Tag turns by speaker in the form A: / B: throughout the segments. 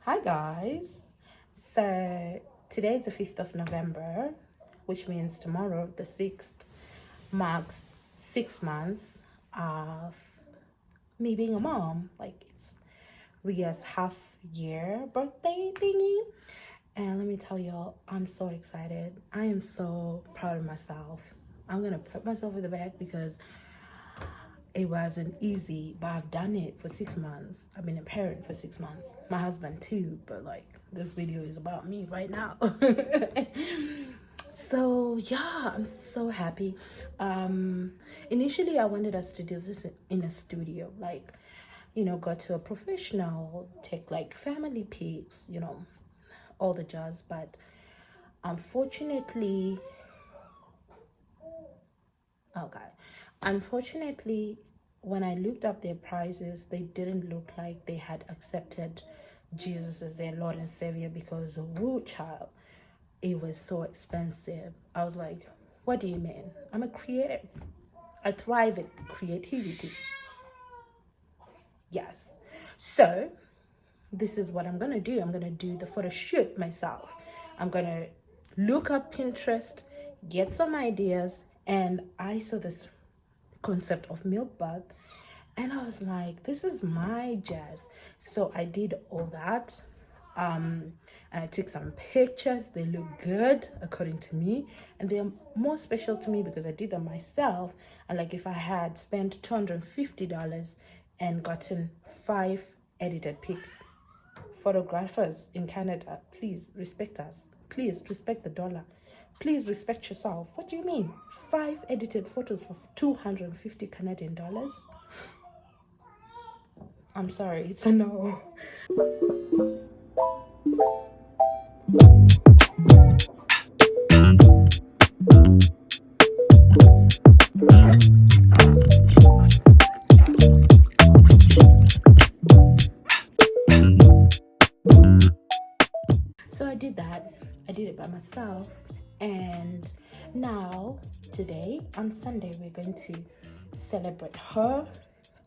A: Hi guys. So today is the 5th of November, which means tomorrow, the 6th, marks 6 months of me being a mom. Like it's Ria's half year birthday thingy. And let me tell y'all, I'm so excited. I am so proud of myself. I'm gonna put myself in the back because it wasn't easy, but I've done it for 6 months. I've been a parent for 6 months. My husband too, but like this video is about me right now. So yeah, I'm so happy. Initially I wanted us to do this in a studio, like, go to a professional, take like family pics, all the jazz. But unfortunately, okay, unfortunately, when I looked up their prices, they didn't look like they had accepted Jesus as their Lord and Savior, because woo child, it was so expensive. I was like, what do you mean? I'm a creative. I thrive in creativity. Yes. So this is what I'm gonna do. I'm gonna do the photo shoot myself. I'm gonna look up Pinterest, get some ideas, and I saw this concept of milk bath, and I was like, this is my jazz. So I did all that, and I took some pictures. They look good according to me, and they're more special to me because I did them myself. And like, if I had spent $250 and gotten 5 edited pics, photographers in Canada, please respect us. Please respect the dollar. Please respect yourself. What do you mean? 5 edited photos for 250 Canadian dollars? I'm sorry, it's a no. So I did that. I did it by myself. And now, today, on Sunday, we're going to celebrate her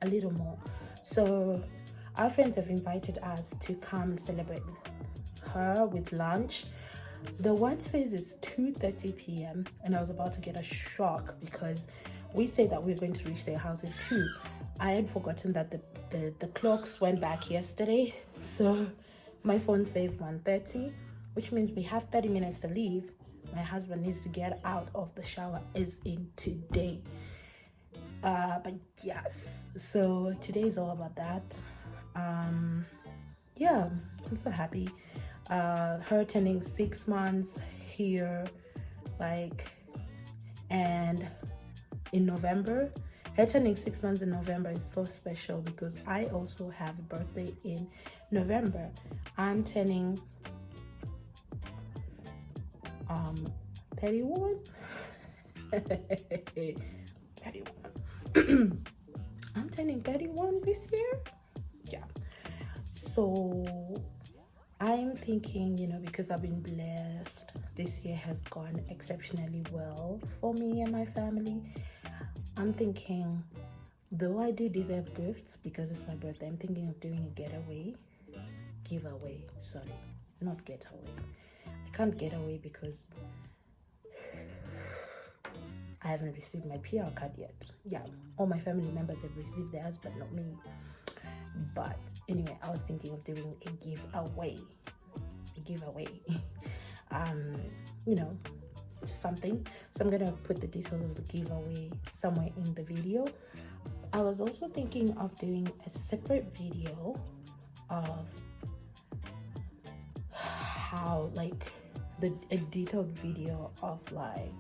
A: a little more. So our friends have invited us to come celebrate her with lunch. The watch says it's 2:30 p.m. and I was about to get a shock because we said that we were going to reach their house at 2. I had forgotten that the clocks went back yesterday. So my phone says 1:30, which means we have 30 minutes to leave. My husband needs to get out of the shower as in today. But yes, so today is all about that. Yeah, I'm so happy. Her turning 6 months here, like, and in November, her turning 6 months in November is so special because I also have a birthday in November. I'm turning 31. 31. I'm turning 31 this year. Yeah. So I'm thinking, because I've been blessed, this year has gone exceptionally well for me and my family. I'm thinking, though I do deserve gifts because it's my birthday, I'm thinking of doing a giveaway. Sorry, not getaway. I can't get away because I haven't received my PR card yet. Yeah, all my family members have received theirs, but not me. But anyway, I was thinking of doing a giveaway. Just something. So I'm gonna put the details of the giveaway somewhere in the video. I was also thinking of doing a separate video of how, like, a detailed video of like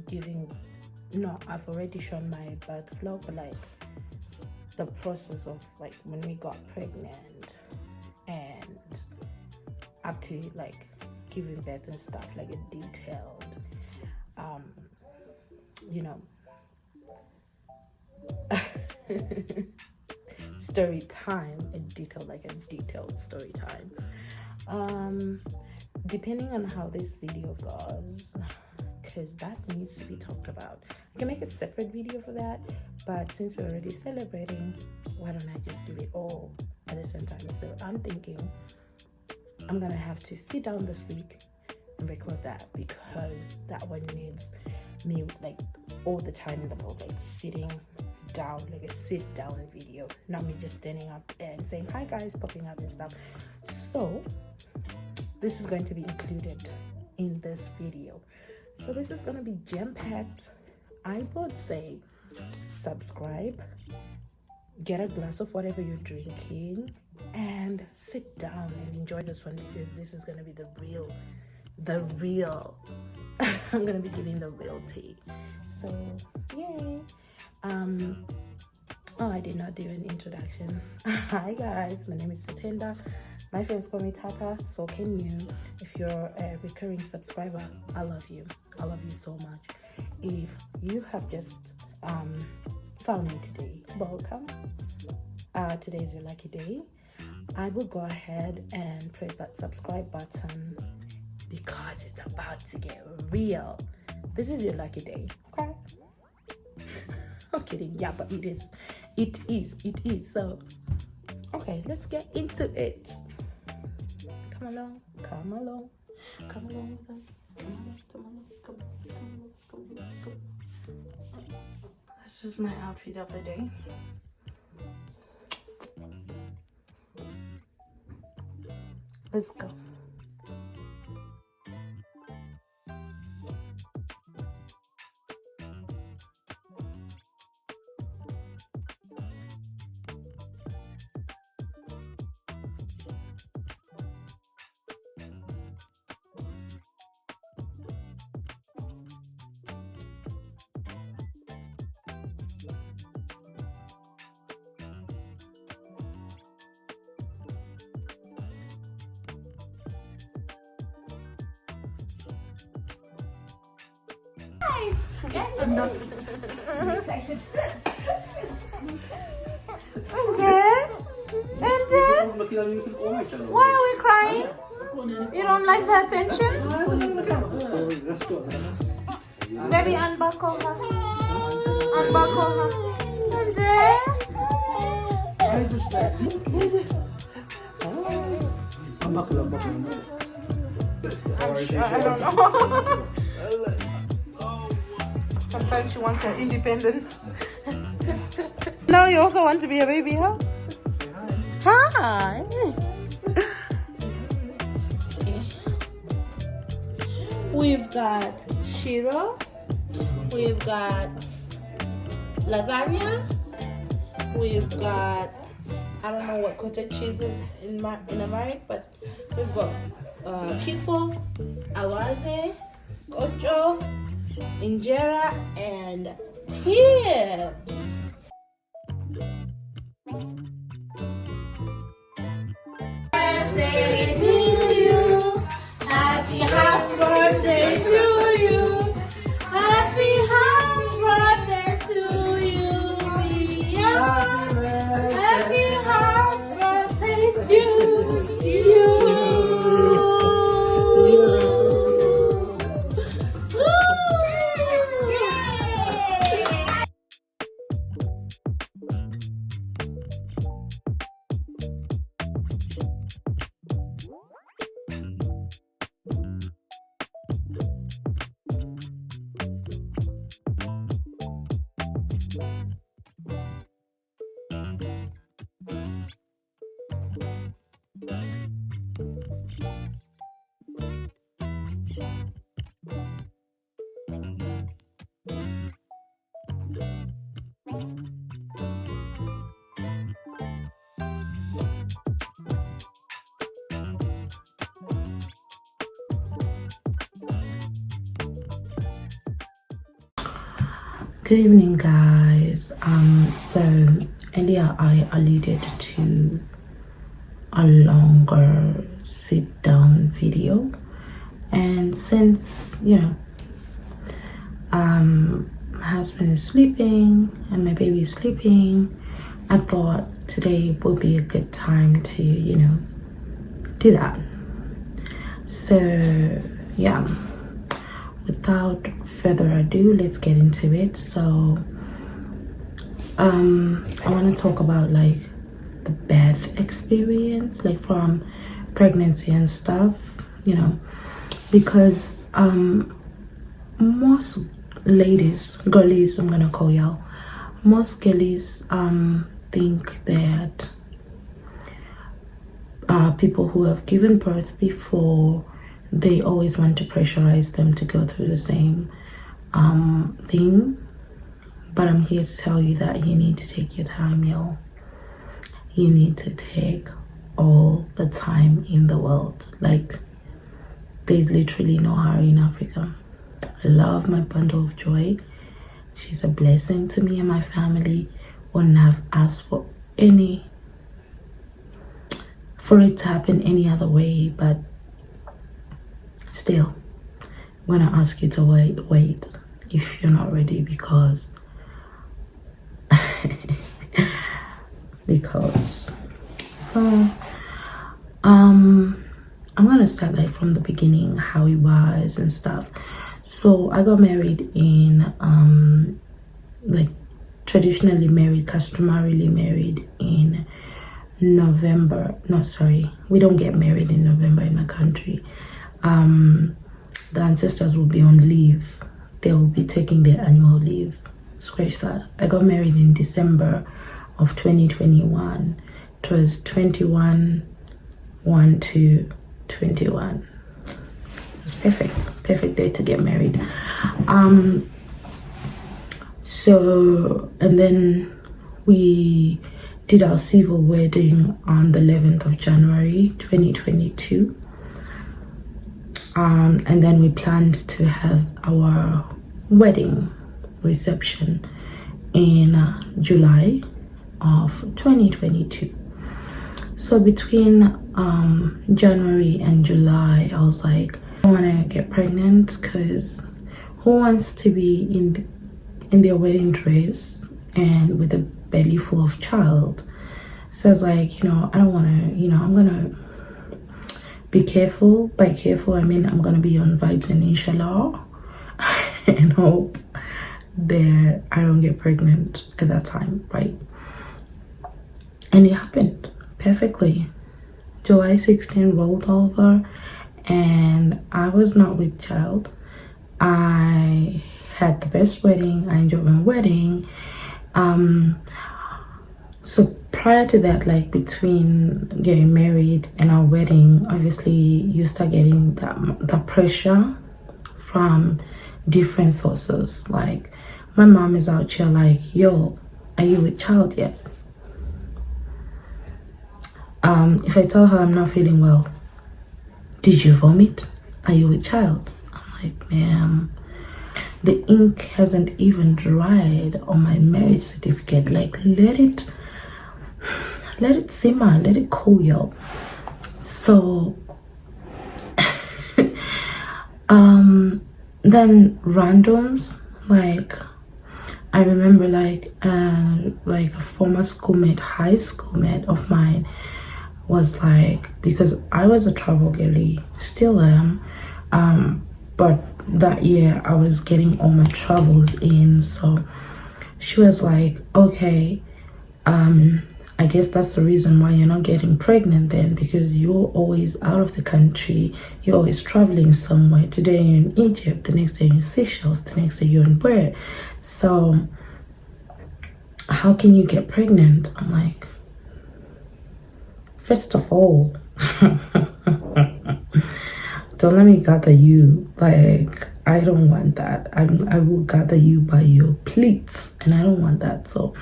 A: giving. No, I've already shown my birth vlog, but like the process of like when we got pregnant and up to like giving birth and stuff, like a detailed story time, a detailed story time. Depending on how this video goes, because that needs to be talked about. I can make a separate video for that, but since we're already celebrating, why don't I just do it all as at the same time. So I'm thinking I'm gonna have to sit down this week and record that, because that one needs me like all the time in the world, like sitting down, like a sit down video, not me just standing up and saying hi guys, popping up and stuff. So this is going to be included in this video. So this is going to be jam-packed. I would say subscribe, get a glass of whatever you're drinking, and sit down and enjoy this one, because this is going to be the real I'm going to be giving the real tea. So yay. Oh, I did not do an introduction. Hi guys, my name is Satenda. My friends call me Tata, so can you. If you're a recurring subscriber, I love you. I love you so much. If you have just found me today, welcome. Today is your lucky day. I will go ahead and press that subscribe button, because it's about to get real. This is your lucky day, okay? I'm kidding, yeah, but it is. So, okay, let's get into it. Come along with us. Come on. This is my outfit of the day. Let's go.
B: Yes, I'm not excited.
A: Why are we crying? You don't like the attention? Baby, unbuckle her. Unbuckle her. I don't know. Sometimes she wants her independence. Now you also want to be a baby, huh? Hi. We've got shiro. We've got lasagna. We've got, I don't know what cottage cheese is in America, but we've got kifo, awaze, kocho, injera, and tips. Birthday to you. Happy birthday to you. Happy birthday to you, Mia. Happy birthday to you. Good evening, guys. So earlier I alluded to a longer sit down video, and since my husband is sleeping and my baby is sleeping, I thought today would be a good time to do that. So yeah, without further ado, let's get into it. So I want to talk about like the birth experience, like from pregnancy and stuff, you know, because most ladies, girlies, I'm gonna call y'all, most girlies think that people who have given birth before, they always want to pressurize them to go through the same thing. But I'm here to tell you that you need to take your time, y'all. You need to take all the time in the world. Like, there's literally no hurry in Africa. I love my bundle of joy. She's a blessing to me and my family. Wouldn't have asked for it to happen any other way, but still, I'm gonna ask you to wait if you're not ready, because so I'm gonna start like from the beginning, how it was and stuff. So I got married in like traditionally married, customarily married in November. No, sorry, we don't get married in November in my country. The ancestors will be on leave. They will be taking their annual leave. Scratch that. I got married in December of 2021. It was 21/1/21. It was perfect day to get married. So, and then we did our civil wedding on the 11th of January 2022. And then we planned to have our wedding reception in July of 2022. So between January and July, I was like, I want to get pregnant, because who wants to be in their wedding dress and with a belly full of child? So I was like, you know, I don't want to, you know, I'm gonna be careful. By careful, I mean I'm gonna be on vibes and inshallah and hope that I don't get pregnant at that time, right? And it happened perfectly. July 16 rolled over and I was not with child. I had the best wedding. I enjoyed my wedding. So prior to that, like between getting married and our wedding, obviously you start getting that pressure from different sources. Like my mom is out here like, yo, are you with child yet? If I tell her I'm not feeling well, did you vomit? Are you with child? I'm like, ma'am, the ink hasn't even dried on my marriage certificate. Like, let it simmer, let it cool, yo. So then randoms, like I remember like a former schoolmate, high schoolmate of mine was like, because I was a travel girly, still am, but that year I was getting all my travels in, so she was like, okay, I guess that's the reason why you're not getting pregnant then, because you're always out of the country, you're always traveling somewhere. Today you're in Egypt, the next day you're in Seychelles, the next day you're in where? So how can you get pregnant? I'm like, first of all, don't let me gather you. Like, I don't want that. I will gather you by your pleats, and I don't want that. So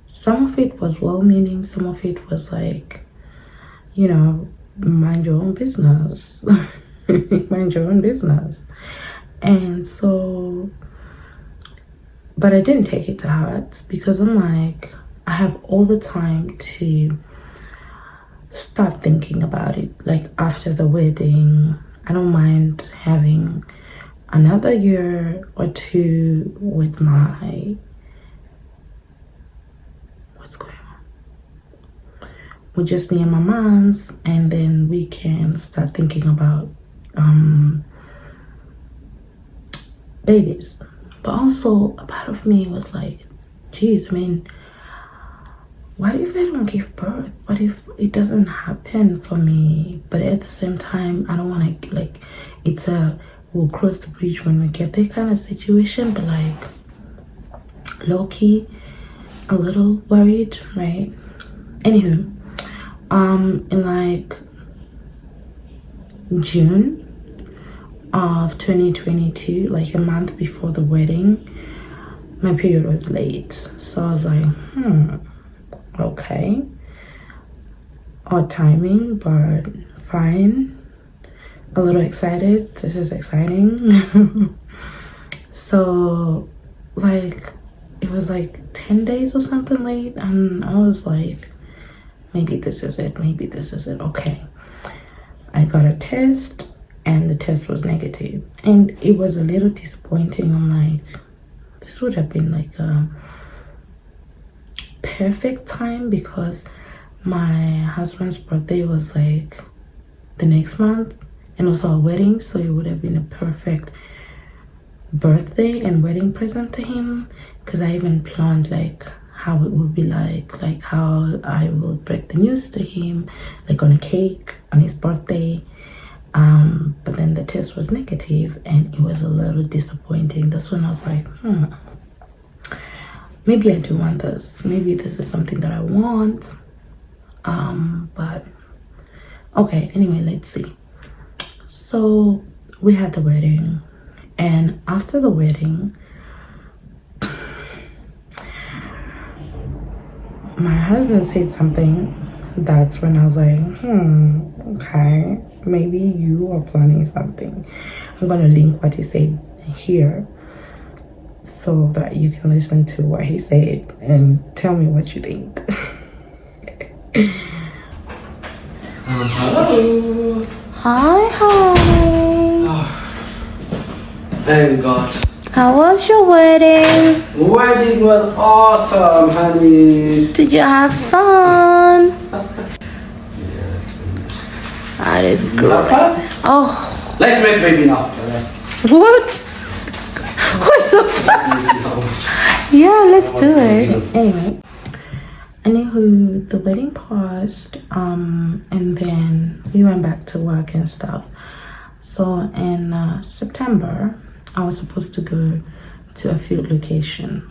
A: some of it was well-meaning, some of it was like, you know, mind your own business. Mind your own business. And so, but I didn't take it to heart, because I'm like, I have all the time to start thinking about it. Like after the wedding, I don't mind having another year or two with my, what's going on, with just me and my moms, and then we can start thinking about babies. But also a part of me was like, geez, I mean, what if I don't give birth? What if it doesn't happen for me? But at the same time, I don't want to, like, it's a we'll cross the bridge when we get there kind of situation. But like, low-key, a little worried, right? Anywho, in like June of 2022, like a month before the wedding, my period was late. So I was like, okay, odd timing, but fine. A little excited. This is exciting. So like it was like 10 days or something late, and I was like, maybe this is it, maybe this is it. Okay, I got a test and the test was negative, and it was a little disappointing. I'm like, this would have been like a perfect time because my husband's birthday was like the next month and also a wedding, so it would have been a perfect birthday and wedding present to him, because I even planned like how it would be like how I will break the news to him, like on a cake on his birthday. But then the test was negative and it was a little disappointing. That's when I was like, maybe I do want this. Maybe this is something that I want. But okay, anyway, let's see. So we had the wedding, and after the wedding, my husband said something. That's when I was like, okay, maybe you are planning something. I'm gonna link what he said here so that you can listen to what he said and tell me what you think.
C: Hello.
A: Hi.
C: Oh, thank God.
A: How was your wedding?
C: Wedding was awesome, honey.
A: Did you have fun? That is great. Oh,
C: Let's make baby now.
A: what? What the fuck? Yeah, let's do it. Anyway, anywho, the wedding paused, and then we went back to work and stuff. So in September, I was supposed to go to a field location.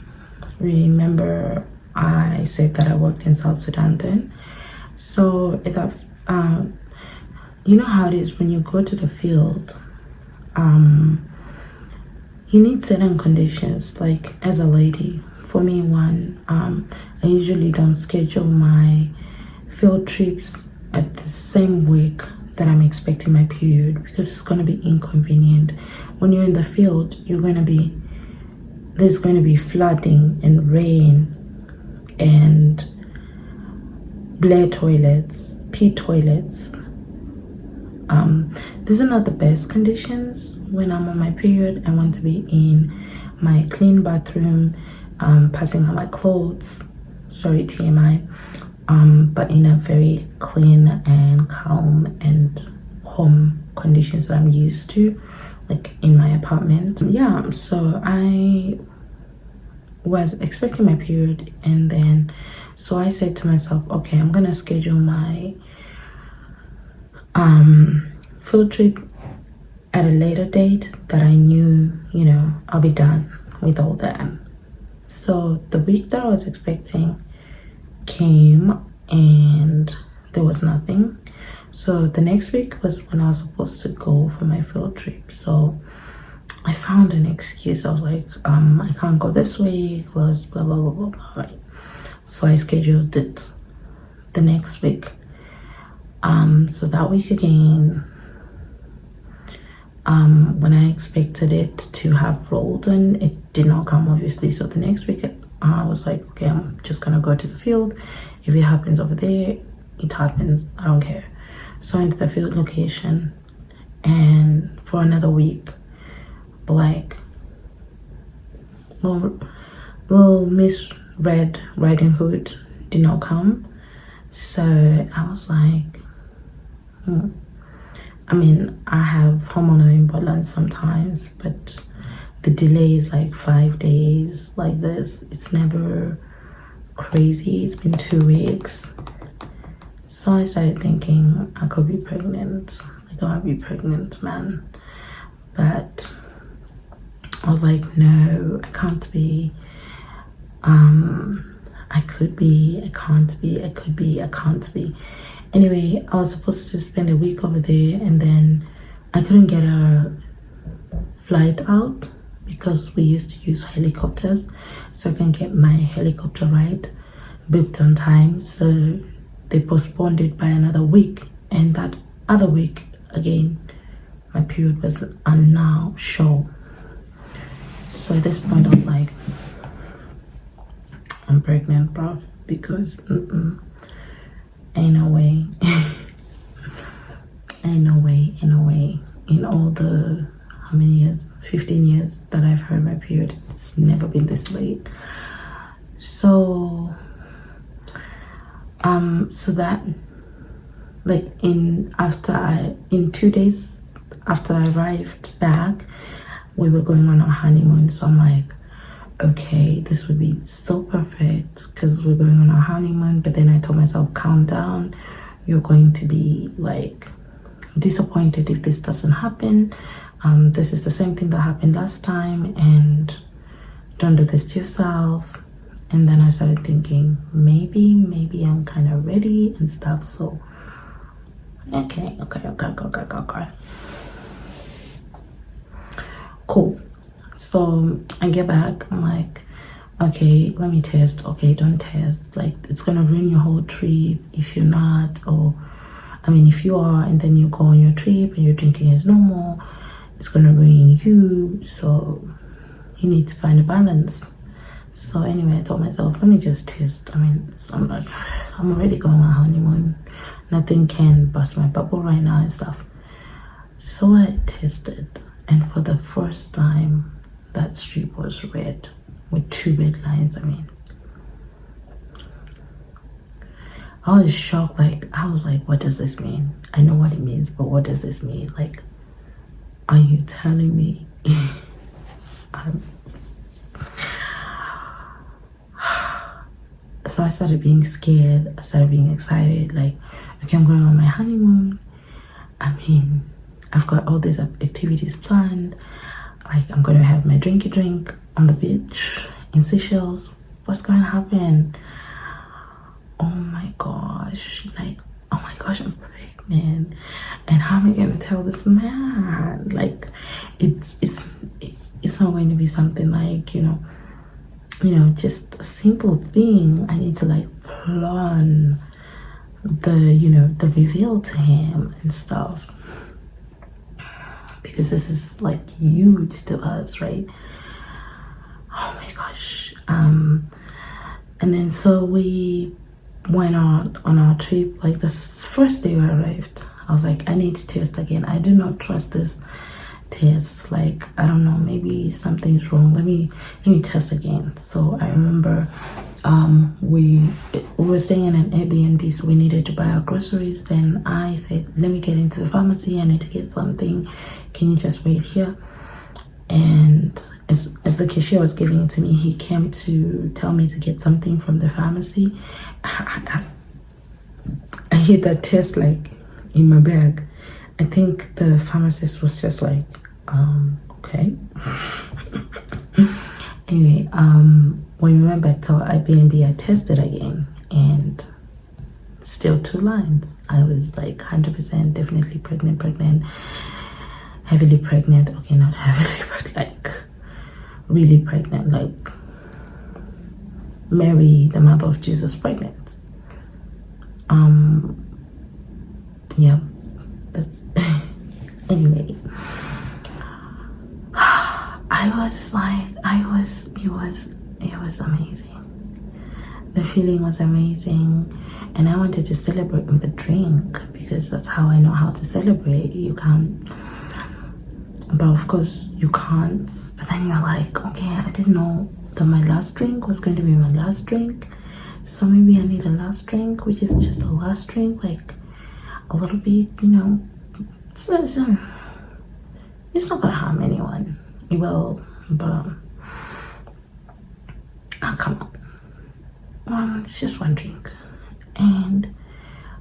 A: Remember, I said that I worked in South Sudan then. So you know how it is when you go to the field. You need certain conditions. Like as a lady, for me, one, I usually don't schedule my field trips at the same week that I'm expecting my period, because it's going to be inconvenient. When you're in the field, there's going to be flooding and rain and Blair toilets, pee toilets. These are not the best conditions. When I'm on my period, I want to be in my clean bathroom, passing out my clothes, sorry TMI, but in a very clean and calm and home conditions that I'm used to, like in my apartment. Yeah, so I was expecting my period, and then so I said to myself, okay, I'm gonna schedule my field trip at a later date that I knew, I'll be done with all that. So the week that I was expecting came and there was nothing. So the next week was when I was supposed to go for my field trip. So I found an excuse. I was like, I can't go this week, was blah blah blah blah blah, right? So I scheduled it the next week. So that week again, when I expected it to have rolled in, it did not come, obviously. So the next week I was like, okay, I'm just gonna go to the field. If it happens over there, it happens, I don't care. So I went to the field location, and for another week, like little Miss Red Riding Hood did not come. So I was like, I mean, I have hormonal imbalance sometimes, but the delay is like 5 days like this. It's never crazy. It's been 2 weeks. So I started thinking I could be pregnant. Like, I might be pregnant, man. But I was like, no, I can't be. I could be, I can't be, I could be, I can't be. Anyway, I was supposed to spend a week over there, and then I couldn't get a flight out because we used to use helicopters, so I can get my helicopter ride booked on time. So they postponed it by another week, and that other week again my period was now show. So at this point I was like, I'm pregnant, bro, because ain't no way. Ain't no way, ain't no way. In all the, how many years, 15 years that I've heard my period, it's never been this late. So so that, like, in 2 days after I arrived back, we were going on our honeymoon. So I'm like, okay, this would be so perfect because we're going on our honeymoon. But then I told myself, calm down, you're going to be like disappointed if this doesn't happen. This is the same thing that happened last time, and don't do this to yourself. And then I started thinking, maybe I'm kind of ready and stuff. So okay, cool. So I get back, I'm like, okay, let me test. Okay, don't test, like, it's gonna ruin your whole trip if you're not. Or I mean, if you are and then you go on your trip and you're drinking as normal, it's gonna ruin you. So you need to find a balance. So anyway, I told myself, let me just test. I mean, I'm already going on my honeymoon. Nothing can bust my bubble right now and stuff. So I tested, and for the first time, that strip was red with 2 red lines. I mean, I was shocked. Like, I was like, what does this mean? I know what it means, but what does this mean? Like, are you telling me So I started being scared. I started being excited. Like, okay, I'm going on my honeymoon. I mean, I've got all these activities planned. Like, I'm going to have my drinky drink on the beach in Seychelles. What's going to happen? Oh my gosh. Like, oh my gosh, I'm pregnant. And how am I going to tell this man? Like, it's not going to be something like, you know, just a simple thing. I need to like plan the reveal to him and stuff, because this is like huge to us, right? Oh my gosh. And then so we went out on our trip. Like, the first day we arrived, I was like, I need to test again. I do not trust this test. Like, I don't know, maybe something's wrong. Let me test again. So I remember we were staying in an Airbnb, so we needed to buy our groceries. Then I said, let me get into the pharmacy, I need to get something, can you just wait here? And as the cashier was giving it to me, he came to tell me to get something from the pharmacy. I hit that test like in my bag. I think the pharmacist was just like, okay. Anyway, when we went back to our Airbnb, I tested again, and still 2 lines. I was like 100% definitely pregnant, heavily pregnant. Okay, not heavily, but like really pregnant, like Mary, the mother of Jesus, pregnant. Yeah, that's anyway. It was amazing. The feeling was amazing, and I wanted to celebrate with a drink, because that's how I know how to celebrate. You can't, but of course you can't. But then you're like, okay, I didn't know that my last drink was going to be my last drink, so maybe I need a last drink, which is just a last drink, like a little bit, so it's not gonna harm anyone. It will, but oh, come on. it's just one drink. And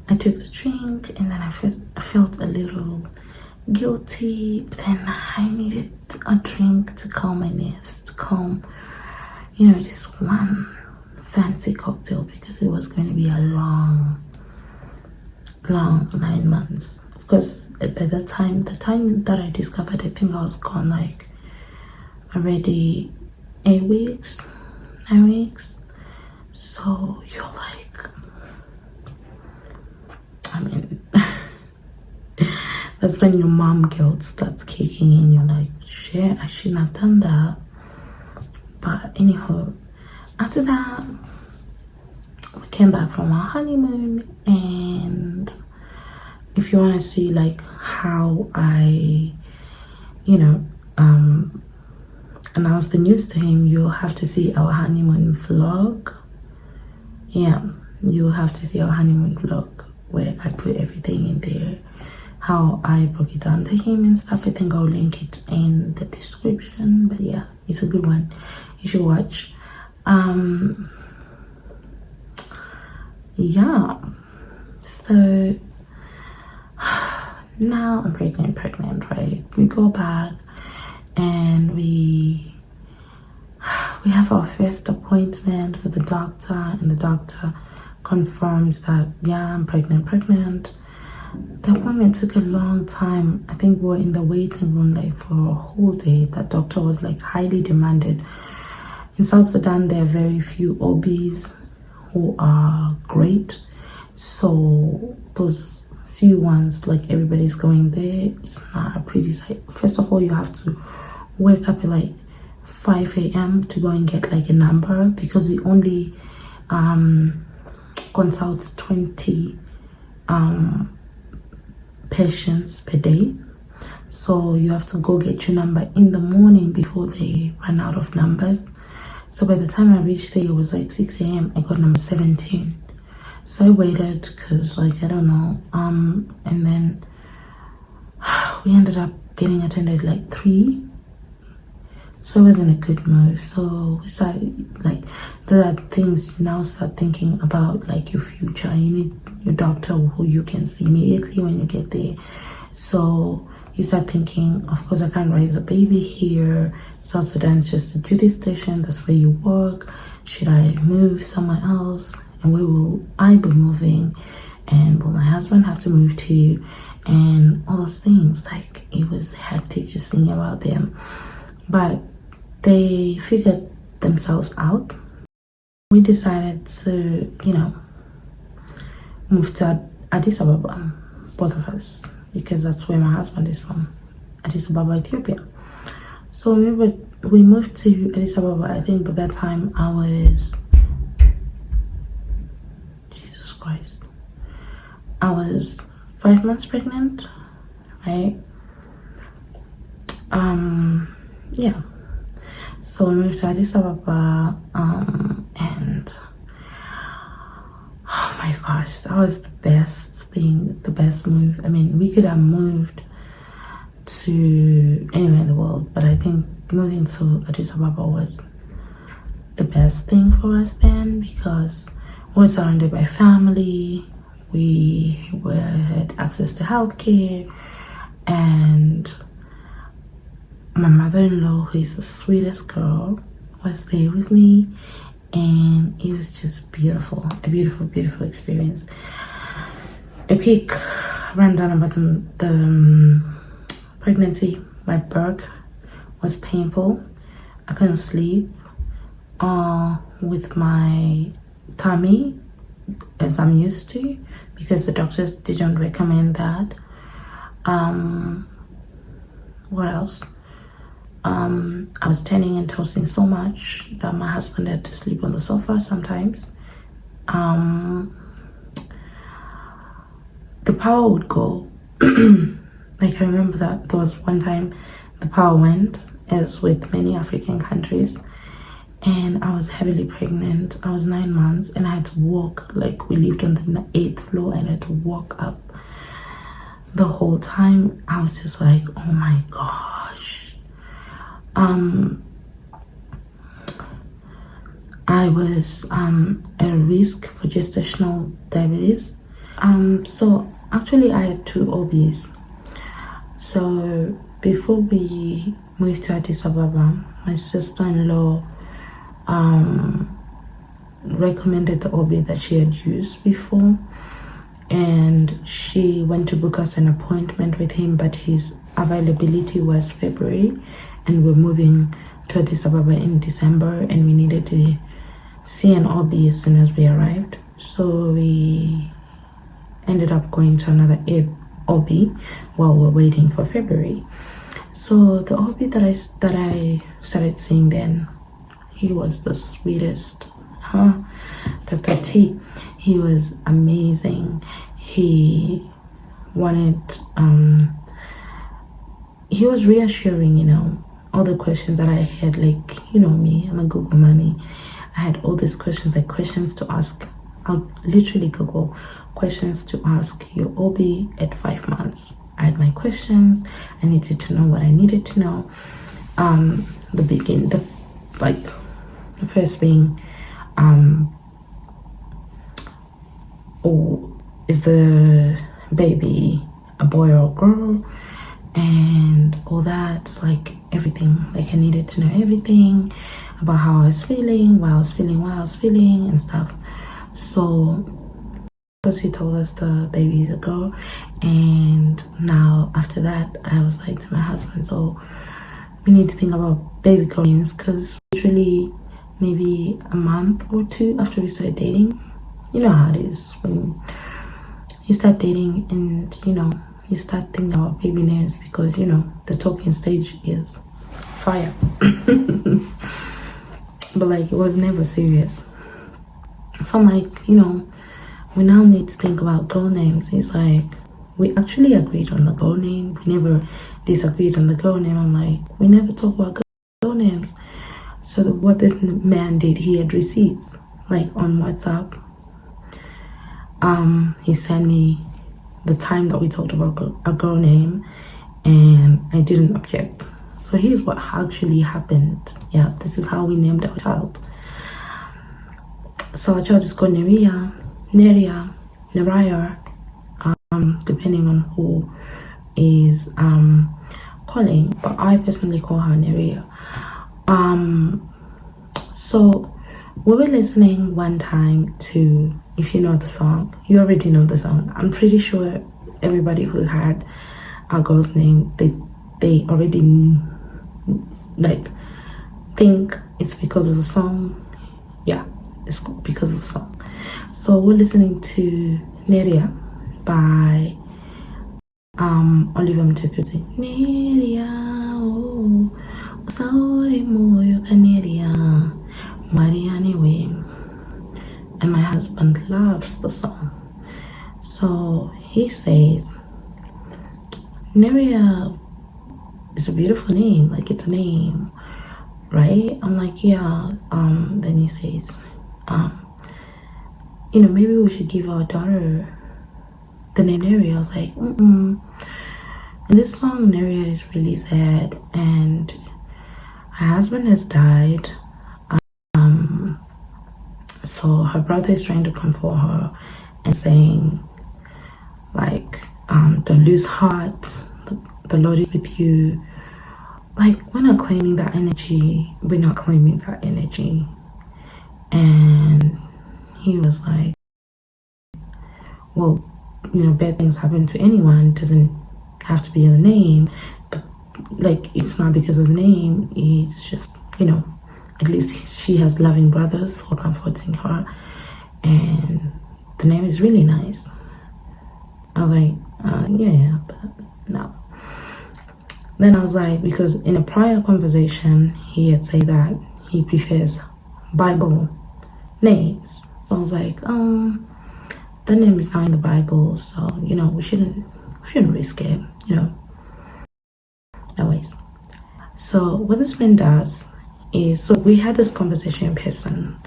A: I took the drink, and then I felt a little guilty. But then I needed a drink to calm my nerves, to calm, just one fancy cocktail, because it was going to be a long 9 months. Of course, by the time that I discovered, I think I was gone like already 8 weeks, 9 weeks. So you're like, I mean, that's when your mom guilt starts kicking in. You're like, shit, I shouldn't have done that. But anyhow, after that, we came back from our honeymoon, and if you want to see like how I, announced the news to him, you'll have to see our honeymoon vlog. Yeah, you'll have to see our honeymoon vlog where I put everything in there, how I broke it down to him and stuff. I think I'll link it in the description. But yeah, it's a good one. You should watch. Yeah, so now I'm pregnant, right? We go back and we have our first appointment with the doctor, and the doctor confirms that, yeah, I'm pregnant. The appointment took a long time. I think we were in the waiting room like for a whole day. That doctor was like highly demanded. In South Sudan, there are very few OBs who are great. So those few ones, like everybody's going there, it's not a pretty sight. First of all, you have to wake up at like 5 a.m. to go and get like a number, because we only consult 20 patients per day. So you have to go get your number in the morning before they run out of numbers. So by the time I reached there, it was like 6 a.m. I got number 17. So I waited because, like, I don't know. And then we ended up getting attended like 3. So it wasn't a good move. So we started, like, there are things you now start thinking about, like your future. You need your doctor who you can see immediately when you get there. So you start thinking, of course, I can't raise a baby here. South Sudan's just a duty station. That's where you work. Should I move somewhere else? And where will I be moving? And will my husband have to move to? And all those things. Like, it was hectic just thinking about them. But they figured themselves out. We decided to, move to Addis Ababa, both of us, because that's where my husband is from, Addis Ababa, Ethiopia. So we moved to Addis Ababa. I think by that time I was, Jesus Christ, I was 5 months pregnant, right? Yeah. So we moved to Addis Ababa, and oh my gosh, that was the best thing, the best move. I mean, we could have moved to anywhere in the world, but I think moving to Addis Ababa was the best thing for us then, because we were surrounded by family, we had access to healthcare, and my mother-in-law, who is the sweetest girl, was there with me, and it was just beautiful, a beautiful experience. A quick rundown about the pregnancy. My birth was painful. I couldn't sleep with my tummy as I'm used to, because the doctors didn't recommend that. What else? I was turning and tossing so much that my husband had to sleep on the sofa sometimes. The power would go. Like, I remember that there was one time the power went, as with many African countries, and I was heavily pregnant. I was 9 months, and I had to walk. Like, we lived on the 8th floor, and I had to walk up the whole time. I was just like, oh my gosh. I was at risk for gestational diabetes. So actually I had 2 OBs. So before we moved to Addis Ababa, my sister-in-law recommended the OB that she had used before, and she went to book us an appointment with him, but his availability was February, and we're moving to Addis Ababa in December, and we needed to see an OB as soon as we arrived. So we ended up going to another OB while we're waiting for February. So the OB that I started seeing then, he was the sweetest, Dr. T. He was amazing. He wanted, he was reassuring, you know, all the questions that I had, like, you know me, I'm a Google mommy. I had all these questions, like questions to ask. I'll literally Google questions to ask your OB at 5 months. I had my questions. I needed to know what I needed to know. The first being, is the baby a boy or a girl, and all that, like everything. Like I needed to know everything about how I was feeling, why I was feeling, and stuff. So because he told us the baby is a girl, and now after that I was like to my husband, so we need to think about baby girl names, because literally maybe a month or 2 after we started dating, you know how it is when you start dating and you know you start thinking about baby names, because you know the talking stage is fire. But like it was never serious. So I'm like, you know, we now need to think about girl names. He's like, we actually agreed on the girl name. We never disagreed on the girl name. I'm like, we never talk about girl names. So what this man did, he had receipts, like on WhatsApp. He sent me the time that we talked about a girl name, and I didn't object. So here's what actually happened. Yeah, this is how we named our child. So our child is called Neria, Neraya, depending on who is calling, but I personally call her Neria. So we were listening one time to, if you know the song, you already know the song. I'm pretty sure everybody who had our girl's name, they already like think it's because of the song. Yeah, it's because of the song. So we're listening to Neria by Oliver Mtukudzi. Neria, oh, saori moyo kaneria, Mariani way. And my husband loves the song. So he says, Neria is a beautiful name, like it's a name, right? I'm like, yeah. Then he says, you know, maybe we should give our daughter the name Neria. I was like, And this song Neria is really sad, and her husband has died. So her brother is trying to comfort her and saying, like, don't lose heart. The Lord is with you. Like, we're not claiming that energy. We're not claiming that energy. And he was like, well, you know, bad things happen to anyone. It doesn't have to be the name. But, like, it's not because of the name. It's just, you know, at least she has loving brothers who are comforting her. And the name is really nice. I was like, yeah, but no. Then I was like, because in a prior conversation, he had said that he prefers Bible names. So I was like, the name is now in the Bible, so, you know, we shouldn't risk it, you know. Anyways, so what this man does is, so we had this conversation in person.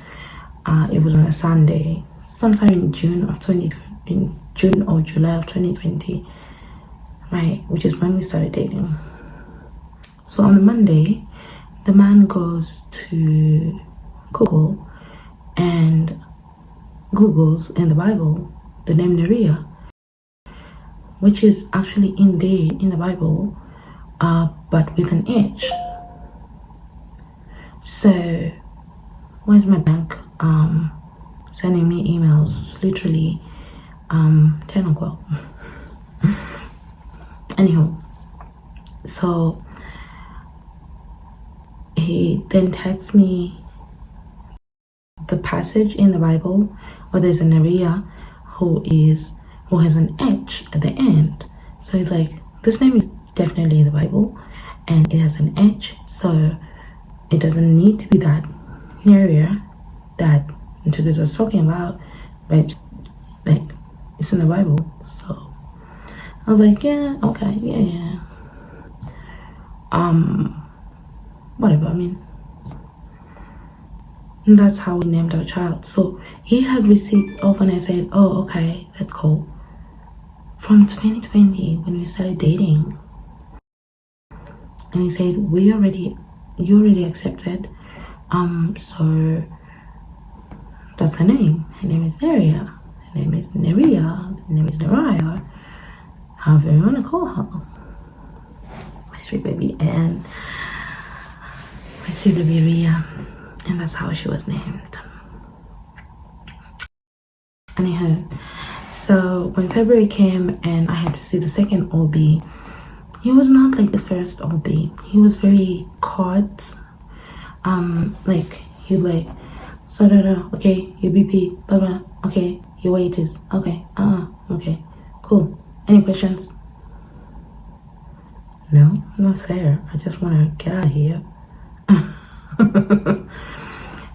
A: It was on a Sunday, sometime in June or July of 2020, right, which is when we started dating. So on the Monday, the man goes to Google and Googles in the Bible the name Nerea, which is actually in the Bible, but with an H. So where's my bank sending me emails literally 10 o'clock? Anyhow, so he then texts me the passage in the Bible where there's a Nerea who has an H at the end. So it's like, this name is definitely in the Bible and it has an H, so it doesn't need to be that Nerea that Ntugus was talking about, but like it's in the Bible. So I was like, yeah, okay, yeah. Whatever, I mean, that's how we named our child. So he had receipts of, and I said, oh, okay, that's cool. From 2020, when we started dating, and he said, you already accepted, so that's her name. Her name is Nerea. Her name is Nerea. Her name is Nerea. However you want to call her. My sweet baby Anne. My sweet baby Rhea. And that's how she was named. Anyhow, so when February came and I had to see the second OB, he was not like the first OB. He was very caught. Like he like, so okay, your BP, blah blah, okay, your weight is okay, okay, cool. Any questions? No, sir. I just want to get out of here.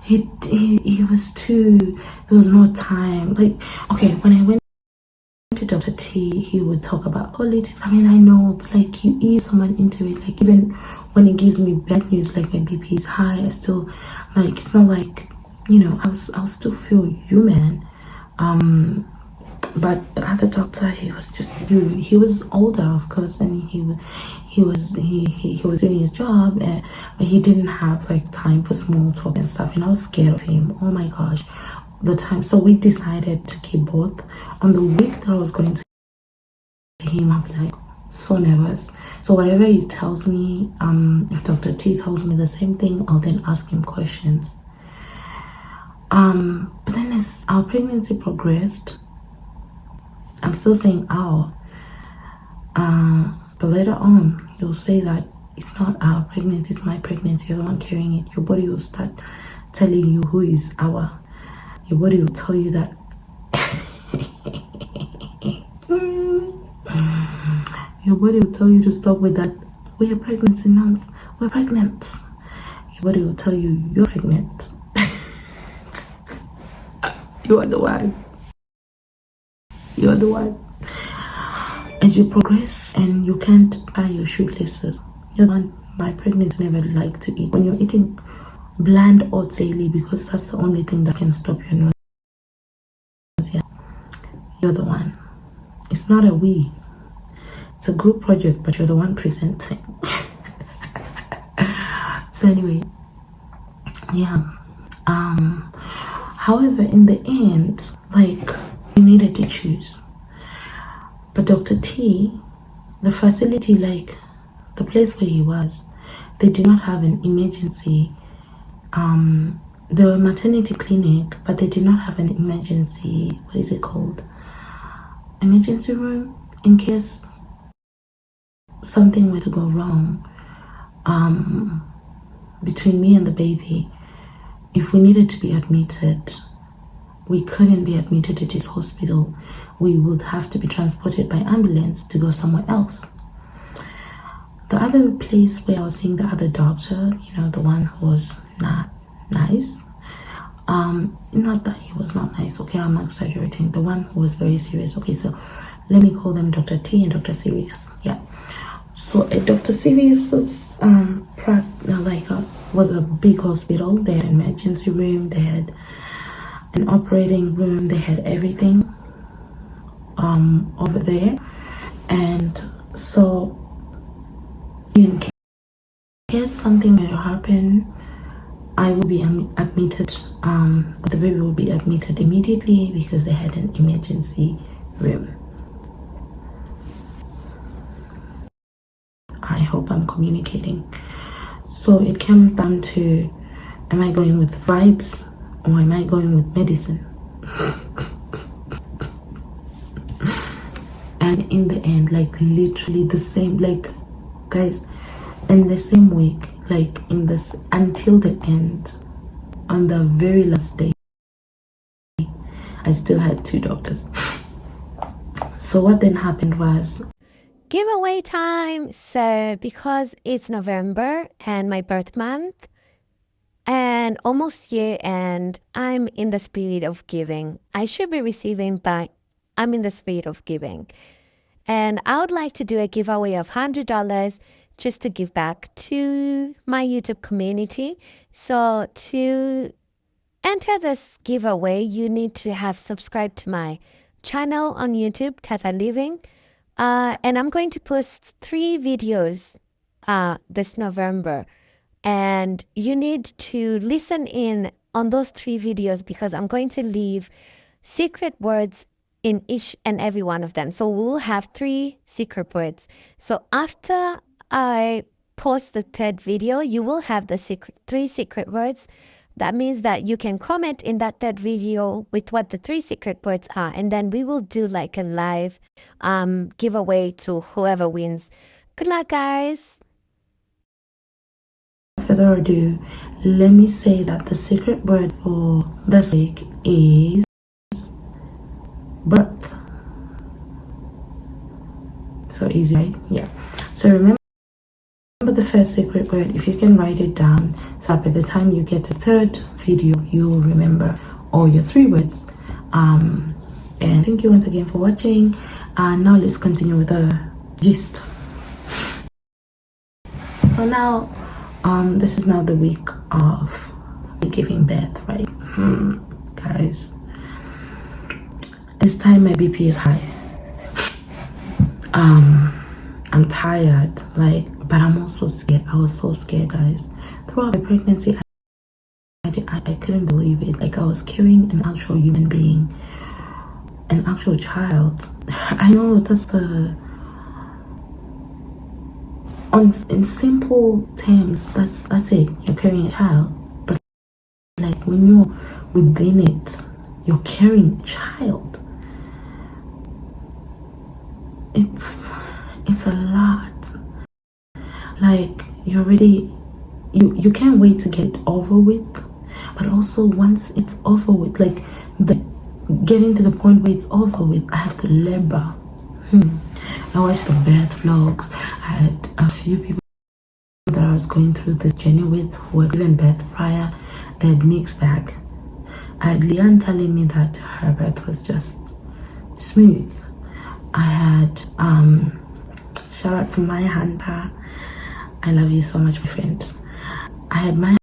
A: He was too, there was no time. Like, okay, when I went to Dr. T, he would talk about politics. I mean, I know, but like, you ease someone into it. Like, even when he gives me bad news, like my BP is high, I still, like, it's not like, you know, I'll still feel human. But the other doctor, he was just, he was older, of course, and he was doing his job, but he didn't have like time for small talk and stuff, and I was scared of him. Oh my gosh, the time. So we decided to keep both. On the week that I was going to him, I'm like so nervous. So whatever he tells me, if Dr. T tells me the same thing, I'll then ask him questions. But then as our pregnancy progressed, I'm still saying our, but later on you'll say that it's not our pregnancy, it's my pregnancy, you're the one carrying it. Your body will start telling you who is our. Your body will tell you that your body will tell you to stop with that. We're pregnancy nuns, we're pregnant. Your body will tell you you're pregnant. You are the one. You're the one. As you progress and you can't tie your shoelaces, you're the one. My pregnancy never like to eat. When you're eating bland oats daily, because that's the only thing that can stop your nose. Yeah, you're the one. It's not a we. It's a group project, but you're the one presenting. So anyway, yeah. However, in the end, like, we needed to choose. But Dr. T, the facility, like the place where he was, they did not have an emergency. They were a maternity clinic, but they did not have an emergency, what is it called? Emergency room, in case something were to go wrong between me and the baby. If we needed to be admitted, we couldn't be admitted at this hospital. We would have to be transported by ambulance to go somewhere else. The other place where I was seeing the other doctor, you know, the one who was not nice. Not that he was not nice, okay, I'm exaggerating. The one who was very serious. Okay, so let me call them Dr. T and Dr. Serious. Yeah. So at Dr. Serious's was a big hospital. They had an emergency room, they had an operating room, they had everything over there. And so in case something may happen, I will be admitted, the baby will be admitted immediately because they had an emergency room. I hope I'm communicating. So it came down to, am I going with vibes or am I going with medicine? And in the end, like literally the same, like guys, in the same week, like in this, until the end, on the very last day, I still had 2 doctors. So what then happened was,
D: giveaway time. So because it's November and my birth month and almost year end, I'm in the spirit of giving. I should be receiving, but I'm in the spirit of giving. And I would like to do a giveaway of $100 just to give back to my YouTube community. So to enter this giveaway, you need to have subscribed to my channel on YouTube, Tata Living. And I'm going to post 3 videos this November. And you need to listen in on those 3 videos because I'm going to leave secret words in each and every one of them. So we'll have 3 secret words. So after I post the 3rd video, you will have the 3 secret words. That means that you can comment in that 3rd video with what the 3 secret words are. And then we will do like a live giveaway to whoever wins. Good luck, guys.
A: Without further ado, let me say that the secret word for this week is birth. So easy, right? Yeah. So remember the first secret word. If you can write it down, so that by the time you get to 3rd video, you'll remember all your 3 words. And thank you once again for watching. Now let's continue with the gist. So now, this is now the week of me giving birth, right? Guys, this time my BP is high. I'm tired, like, but I'm also scared. I was so scared, guys. Throughout my pregnancy, I couldn't believe it. Like, I was carrying an actual human being, an actual child. I know that's in simple terms, that's it. You're carrying a child, but like when you're within it, you're carrying a child. It's a lot. Like, you already, you can't wait to get it over with, but also once it's over with, like getting to the point where it's over with, I have to labor. I watched the birth vlogs. I had a few people that I was going through this journey with who had given birth prior. They had mixed bag. I had Leanne telling me that her birth was just smooth. I had shout out to my Hunter. I love you so much, my friend. I had my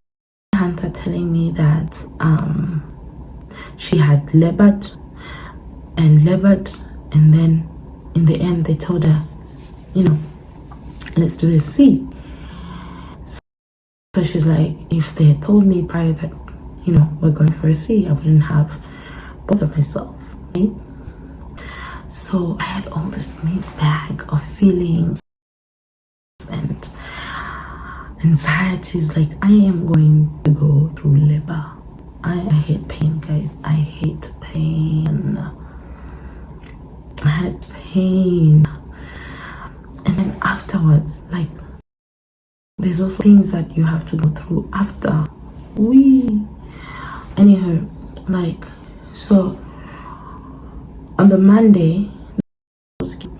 A: Hunter telling me that she had labored, and then in the end they told her, let's do a C. So she's like, if they had told me prior that, we're going for a C, I wouldn't have bothered myself. Right? So I had all this mixed bag of feelings and anxieties. Like, I am going to go through labor. I hate pain, guys. I hate pain. I had pain. And then afterwards, like, there's also things that you have to go through after. Anywho, like, so on the Monday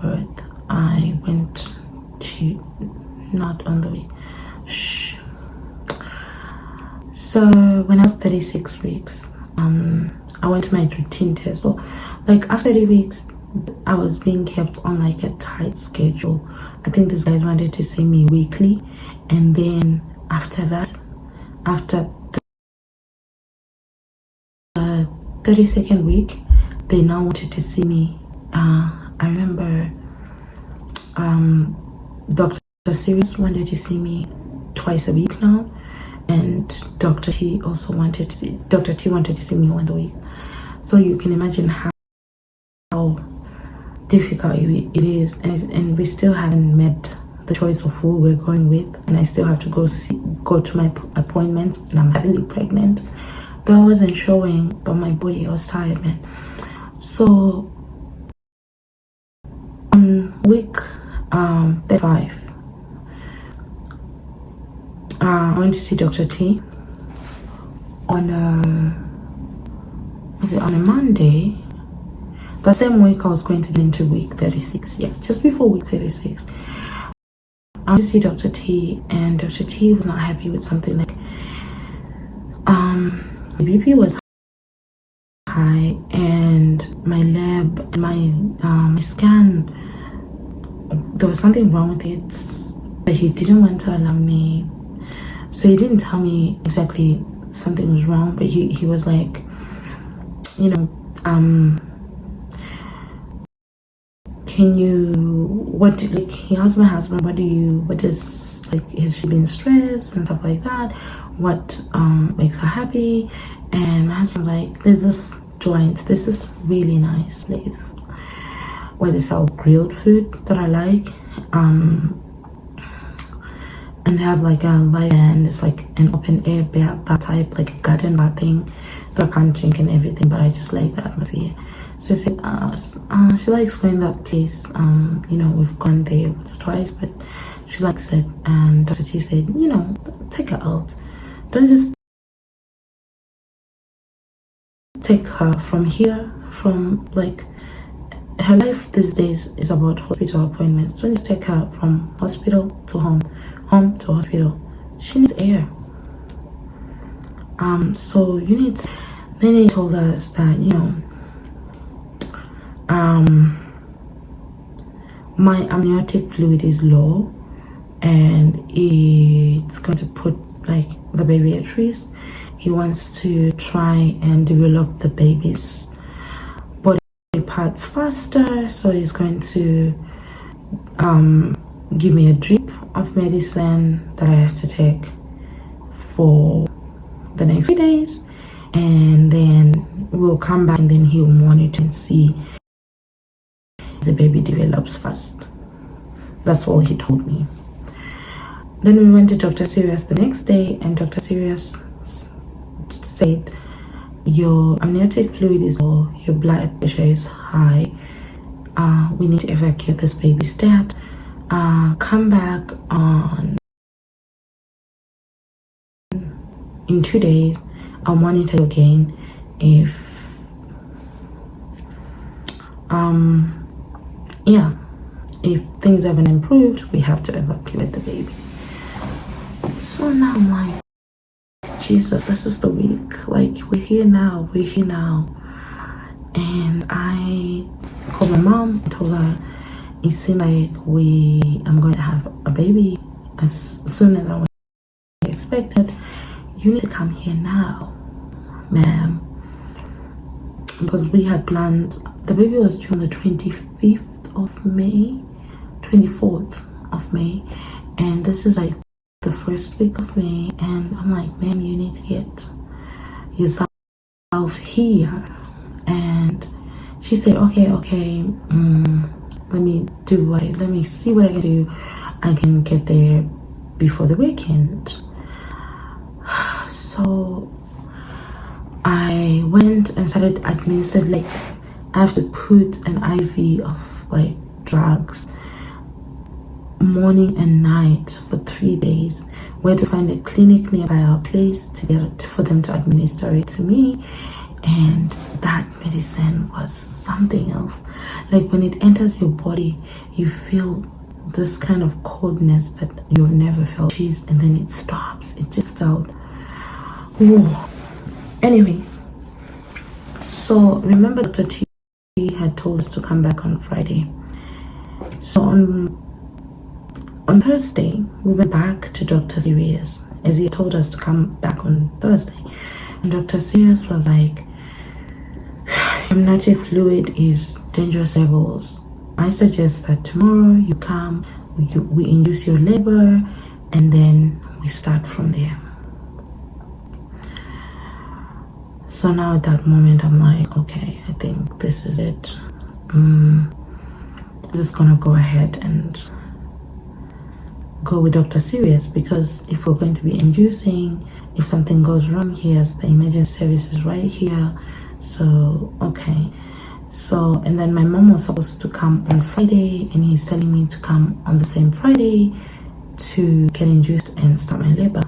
A: birth, I went to, not on the way. So when I was 36 weeks, I went to my routine test. So like after 30 weeks, I was being kept on like a tight schedule. I think these guys wanted to see me weekly, and then after that, after the 32nd week, they now wanted to see me. I remember Dr. Sirius wanted to see me twice a week now, and Dr. T wanted to see me once a week. So you can imagine how difficult it is, and we still haven't met the choice of who we're going with, and I still have to go to my appointments, and I'm heavily pregnant. Though I wasn't showing, but my body was tired, man. So on week 35, I went to see Dr. T on a Monday. The same week I was going to get into week 36. Yeah, just before week 36. I went to see Dr. T, and Dr. T was not happy with something. Like my BP was high, and my lab and my scan, there was something wrong with it, but he didn't want to allow me. So he didn't tell me exactly something was wrong, but he was like, you know, can you, like, he asked my husband, has she been stressed and stuff like that? What makes her happy? And my husband was like, there's this joint, this is really nice place where they sell grilled food that I like. And they have like a live band. It's like an open air bar type, like a garden bar thing. So I can't drink and everything, but I just like the atmosphere. So I said, she likes going that place. You know, we've gone there once or twice, but she likes it. And Dr. T said, you know, take her out. Don't just take her from here, from like, her life these days is about hospital appointments. Don't just take her from hospital to home to hospital. She needs air. So then he told us that, you know, my amniotic fluid is low, and it's going to put like the baby at risk. He wants to try and develop the baby's body parts faster, so he's going to give me a drip of medicine that I have to take for the next 3 days, and then we'll come back, and then he'll monitor and see if the baby develops fast. That's all he told me. Then we went to Dr. Sirius the next day, and Dr. Sirius said, your amniotic fluid is low, your blood pressure is high, we need to evacuate this baby stat. Come back in 2 days. I'll monitor you again. If things haven't improved, we have to evacuate the baby. So now I'm like, Jesus, this is the week. Like, we're here now. And I called my mom and told her, it seemed like I'm going to have a baby as soon as I expected. You need to come here now, ma'am, because we had planned, the baby was due on the 24th of May, and this is like the first week of May, and I'm like, ma'am, you need to get yourself here. And she said, okay, let me see what I can do. I can get there before the weekend. So I went and started administered, like, I have to put an IV of like drugs morning and night for 3 days. We had to find a clinic nearby our place for them to administer it to me. And that medicine was something else. Like, when it enters your body, you feel this kind of coldness that you've never felt, and then it stops. It just felt, whoa. Anyway, so remember Dr. T had told us to come back on Friday. So on Thursday, we went back to Dr. Sirius, as he told us to come back on Thursday. And Dr. Sirius was like, amniotic fluid is dangerous levels. I suggest that tomorrow you come, we induce your labor, and then we start from there. So now at that moment, I'm like, okay, I think this is it. I'm just gonna go ahead and go with Dr. Sirius, because if we're going to be inducing, if something goes wrong, he has the emergency services right here. So, okay. So, and then my mom was supposed to come on Friday, and he's telling me to come on the same Friday to get induced and start my labor.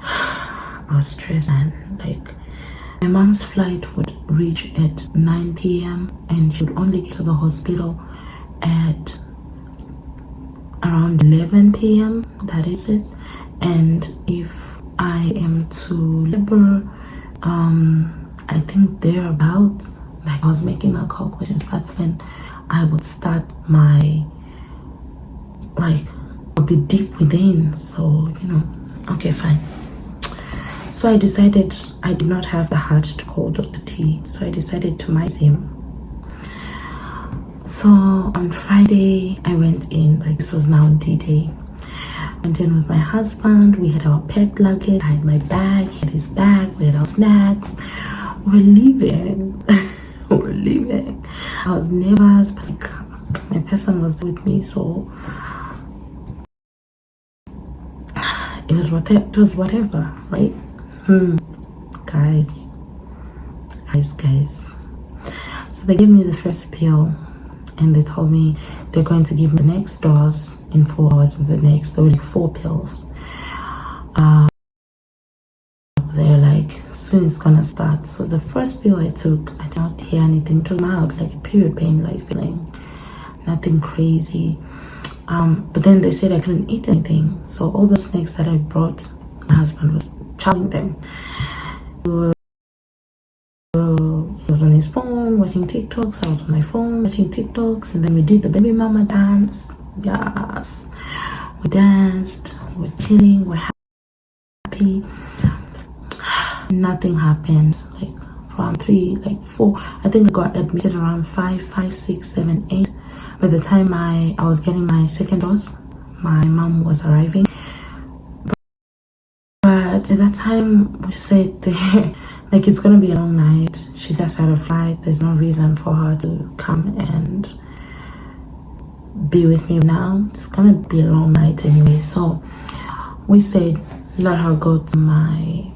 A: I was stressed, man. Like, my mom's flight would reach at 9 p.m. and she would only get to the hospital at around 11 p.m. That is it. And if I am to labor, I think thereabouts, like I was making my calculations, that's when I would start my, like, I'll be deep within. So, you know, okay, fine. So I decided I did not have the heart to call Dr. T. So I decided to miss him. So on Friday, I went in, like this was now D-Day. Went in with my husband. We had our packed luggage. I had my bag, he had his bag, we had our snacks. We're leaving. We're leaving. I was nervous, but like my person was with me, so it was whatever, right? Guys. So they gave me the first pill, and they told me they're going to give me the next dose in 4 hours of the next. There were like 4 pills. They're like, soon it's gonna start. So the first pill I took, I did not hear anything. It was mild, like a period pain like feeling, nothing crazy. But then they said I couldn't eat anything. So all the snacks that I brought, my husband was chowing them. He was on his phone watching TikToks. I was on my phone watching TikToks, and then we did the baby mama dance. Yes, we danced. We're chilling. We're happy. Nothing happened. Like from 3, like 4. I think I got admitted around 5, 6, 7, 8. By the time I was getting my second dose, my mom was arriving. But at that time, we said like it's gonna be a long night. She just had a flight. There's no reason for her to come and be with me now. It's gonna be a long night anyway. So we said let her go to my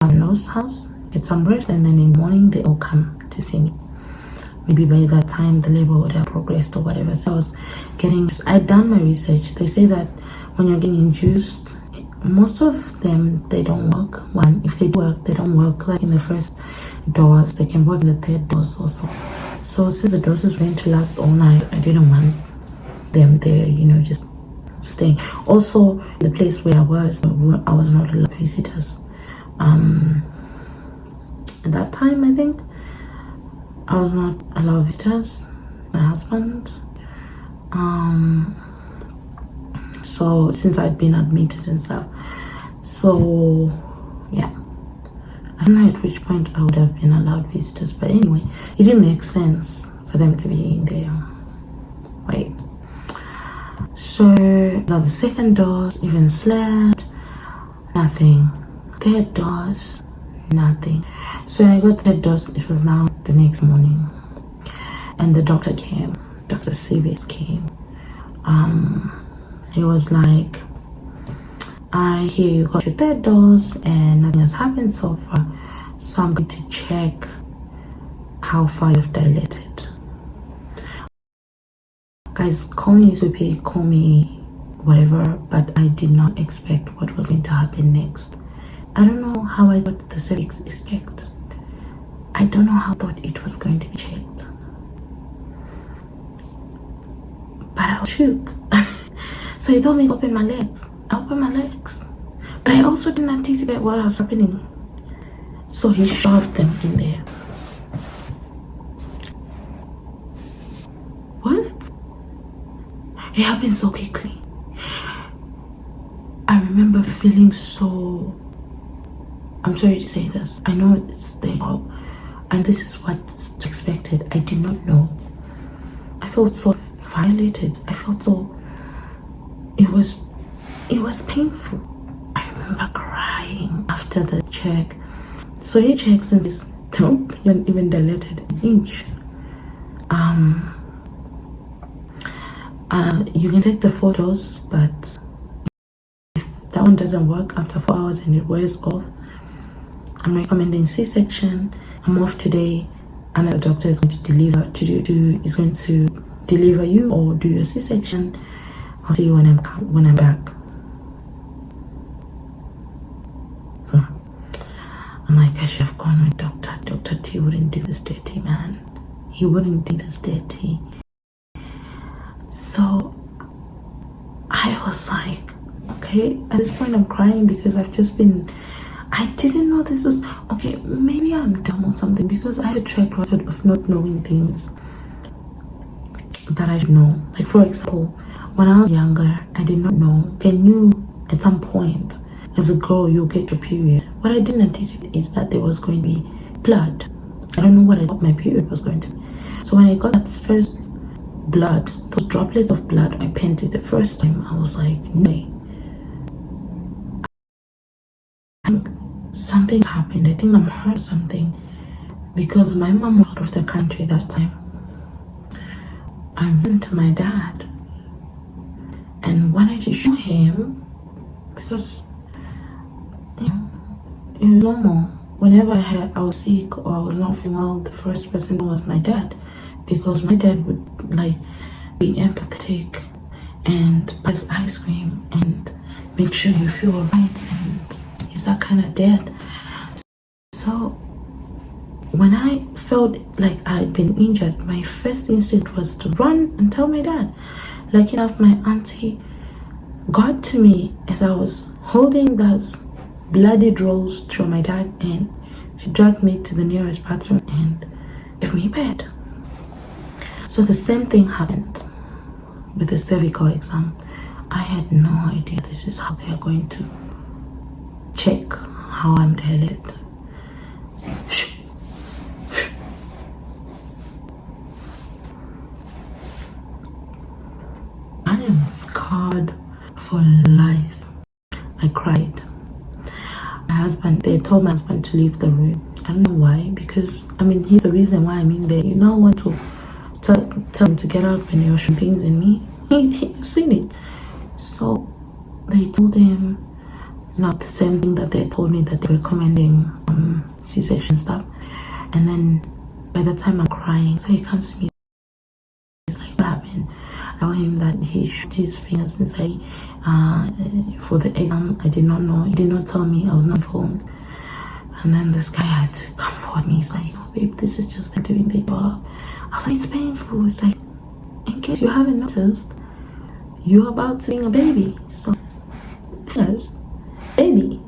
A: in-laws' house, get some rest, and then in the morning they all come to see me. Maybe by that time the labor would have progressed or whatever. So I'd done my research. They say that when you're getting induced, most of them, they don't work. One, if they work, they don't work like in the first dose. They can work in the third dose also. So since the doses went to last all night, I didn't want them there, you know, just staying. Also, the place where I was not allowed visitors. At that time, I think I was not allowed visitors. My husband. So since I'd been admitted and stuff, so yeah, I don't know at which point I would have been allowed visitors, but anyway, it didn't make sense for them to be in there, right? So got the second dose, even slept, nothing. Third dose, nothing. So when I got third dose, it was now the next morning, and the doctor came. Dr. Sirius came. He was like, I hear you got your third dose and nothing has happened so far, so I'm going to check how far you've dilated. Guys, call me stupid, call me whatever, but I did not expect what was going to happen next. I don't know how I thought the cervix is checked. I don't know how I thought it was going to be checked. But I was shook. So he told me to open my legs. I opened my legs. But I also didn't anticipate what was happening. So he shoved them in there. What? It happened so quickly. I remember feeling so... I'm sorry to say this. I know it's their job. And this is what's expected. I did not know. I felt so violated. I felt so... It was painful. I remember crying after the check. So he checks and says, nope, you're not even dilated an inch. You can take the photos, but if that one doesn't work after 4 hours and it wears off, I'm recommending C-section. I'm off today. Another doctor is going to deliver is going to deliver you or do your C-section. I'll see you when I'm back. I'm like, I should have gone with Dr. T wouldn't do this dirty, man. He wouldn't do this dirty. So I was like, okay, at this point I'm crying because I didn't know this is, okay, maybe I'm dumb or something, because I have a track record of not knowing things that I know. Like, for example, when I was younger, I did not know. I knew at some point as a girl you'll get your period. What I didn't anticipate is that there was going to be blood. I don't know what I thought my period was going to be. So when I got that first blood, those droplets of blood, I panted the first time. I was like, no way. Something's happened. I think I'm hurt something, because my mom was out of the country that time. I went to my dad and wanted to show him, because you know, it was normal. Whenever I was sick or I was not feeling well, the first person was my dad, because my dad would like be empathetic and buy us ice cream and make sure you feel alright, and he's that kind of dad. So when I felt like I had been injured, my first instinct was to run and tell my dad. Like enough, my auntie got to me as I was holding those bloody rolls to my dad, and she dragged me to the nearest bathroom and gave me a bed. So the same thing happened with the cervical exam. I had no idea this is how they are going to check how I'm dilated. I am scarred for life. I cried. They told my husband to leave the room. I don't know why, because I mean, he's the reason why I'm in there. You now want to tell him to get out when you're shooting in me. He's seen it. So they told him not the same thing that they told me, that they're recommending C-section stuff. And then by the time I'm crying, so he comes to me, he's like, what happened? I told him that he shoot his fingers inside for the exam. I did not know. He did not tell me. I was not informed. And then this guy had to comfort me. He's like, oh babe, this is just like doing the job. I was like, it's painful. It's like, in case you haven't noticed, you're about to bring a baby. So yes, baby,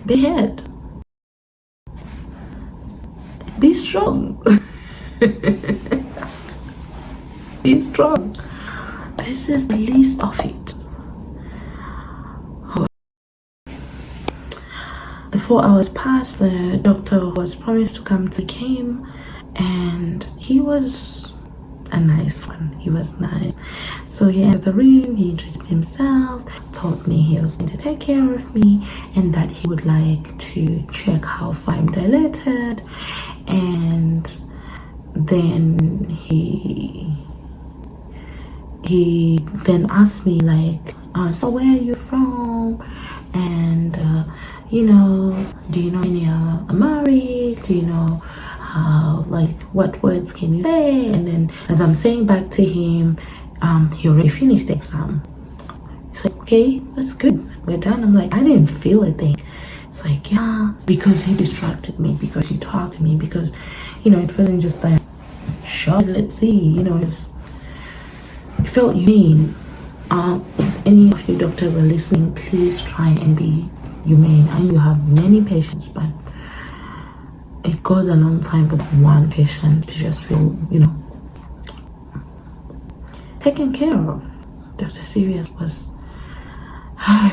A: big head, be strong. Be strong. This is the least of it. The 4 hours passed. The doctor was promised to come to came, and he was a nice one. He was nice. So he entered the room, he introduced himself, told me he was going to take care of me, and that he would like to check how far I'm dilated. And then he then asked me like, so where are you from? And you know, do you know any Amharic? Do you know like what words can you say? And then as I'm saying back to him, he already finished the exam. He's like, okay, that's good, we're done. I'm like, I didn't feel a thing. It's like, yeah, because he distracted me, because he talked to me, because you know, it wasn't just like, sure, let's see, you know, it felt humane. If any of you doctors are listening, please try and be humane. I know you have many patients, but it goes a long time with one patient to just feel, you know, taken care of. Dr. Serious was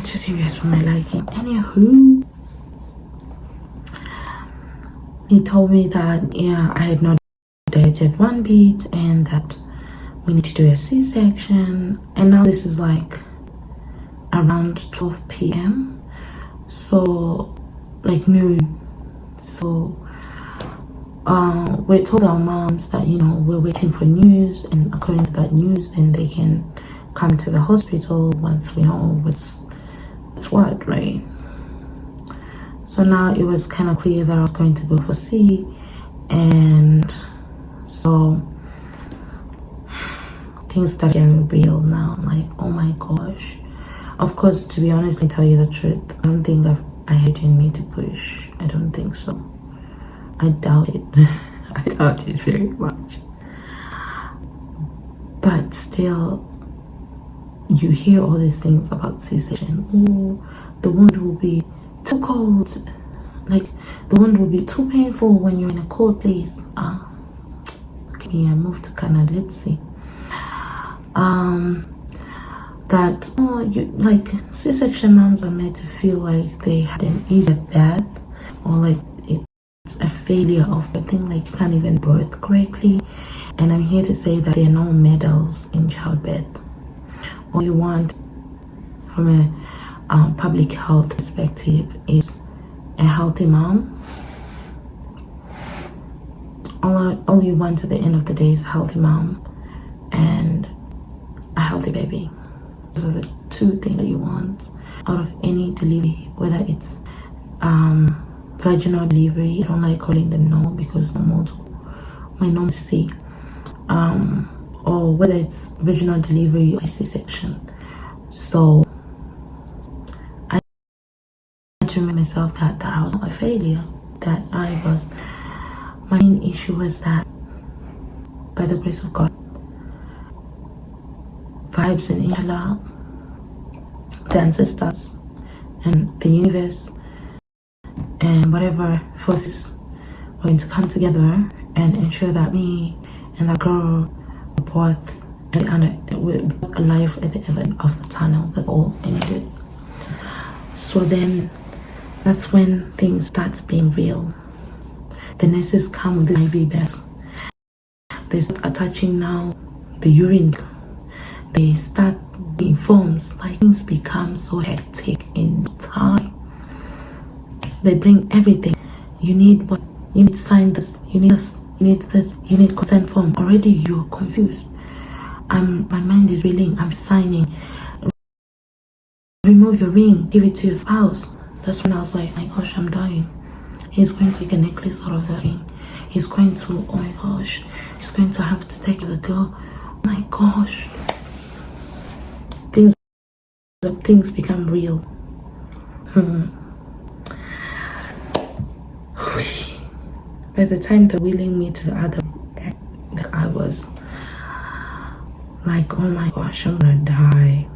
A: too serious for my liking. Anywho, he told me that, yeah, I had not dilated one bit and that we need to do a C-section. And now this is like around 12 p.m. So like noon. So we told our moms that, you know, we're waiting for news, and according to that news, then they can come to the hospital once we know what's what, right? So now it was kind of clear that I was going to go for C, and so things started getting real now. Like, oh my gosh. Of course, to be honest, I tell you the truth, I don't think I had in me to push. I don't think so. I doubt it. I doubt it very much. But still, you hear all these things about C-section. Oh, the wound will be too cold. Like, the wound will be too painful when you're in a cold place. Okay, I moved to Canada. Let's see. That, oh, you, like, C-section moms are made to feel like they had an easy birth, or like it's a failure of birthing, like you can't even birth correctly. And I'm here to say that there are no medals in childbirth. All you want from a public health perspective is a healthy mom. All you want at the end of the day is a healthy mom and a healthy baby. Those are the two things that you want out of any delivery, whether it's vaginal delivery. I don't like calling them normal because normal, my normal C, or whether it's vaginal delivery or C-section. So I had to remind myself that I was not a failure, that my main issue was that by the grace of God, vibes and inshallah, the ancestors and the universe and whatever forces were going to come together and ensure that me and that girl were both alive at the end of the tunnel. That's all I needed. So then that's when things start being real. The nurses come with the IV bags. They start attaching now the urine. They start being forms. Like, things become so hectic in time. They bring everything. You need what? You need sign this. You need this. You need this. You need consent form. Already you're confused. My mind is reeling. I'm signing. Remove your ring. Give it to your spouse. That's when I was like, my gosh, I'm dying. He's going to take a necklace out of the ring. He's going to, oh my gosh, he's going to have to take the girl. Oh my gosh. Things become real. By the time they're wheeling me to the other bed, I was like, oh my gosh, I'm gonna die.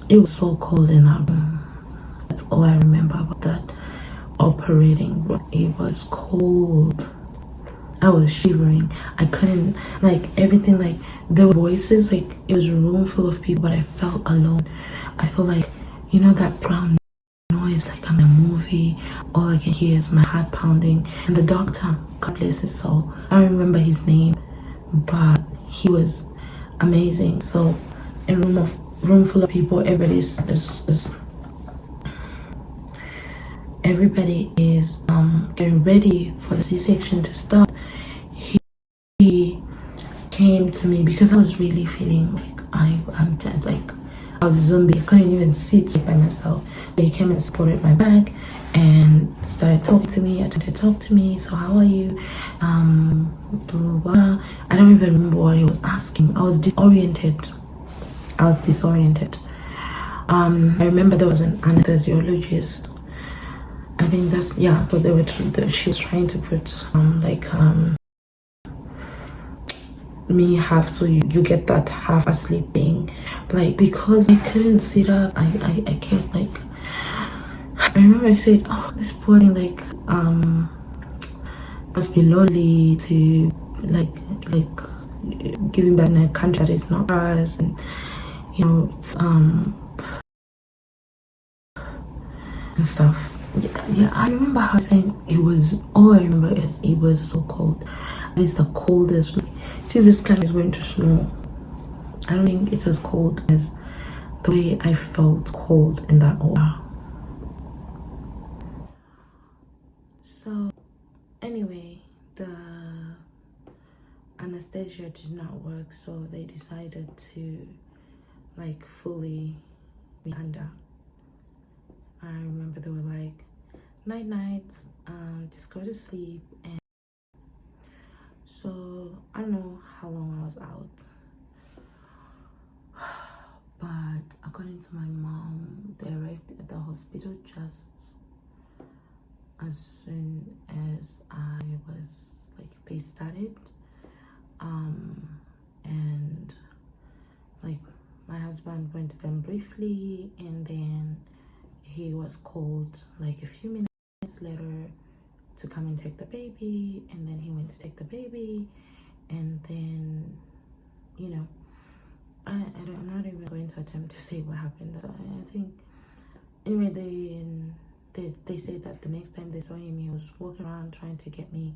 A: It was so cold in that room. That's all I remember about that operating room. It was cold. I was shivering. I couldn't, like, everything, like, there were voices, like, it was a room full of people, but I felt alone. I felt like, you know, that brown noise, like I'm in a movie. All I can hear is my heart pounding. And the doctor, God bless his soul, I don't remember his name, but he was amazing. So a room full of people, everybody is getting ready for the C-section to start. He came to me because I was really feeling like I'm dead, like I was a zombie. I couldn't even sit by myself. But he came and supported my back and started talking to me. I tried to talk to me. So how are you? Blah, blah, blah. I don't even remember what he was asking. I was disoriented. I remember there was an anesthesiologist. I think that's, yeah, but she was trying to put me half, so you get that half asleep thing. Like, because I couldn't sit up, I kept, like, I remember I said, oh, this poor thing, like, must be lonely to like giving back in a country that is not ours, and you know, and stuff. Yeah, I remember her saying it was, all I remember is it was so cold. It's the coldest. See, this kind is going to snow. I don't think it's as cold as the way I felt cold in that OR. So anesthesia did not work, so they decided to like fully be under. I remember they were like, night nights, just go to sleep. And so I don't know how long I was out, but according to my mom, they arrived at the hospital just as soon as I was like, they started, and like my husband went to them briefly, and then he was called like a few minutes later to come and take the baby, and then he went to take the baby, and then, you know, I'm not even going to attempt to say what happened. I think anyway, they said that the next time they saw him, he was walking around trying to get me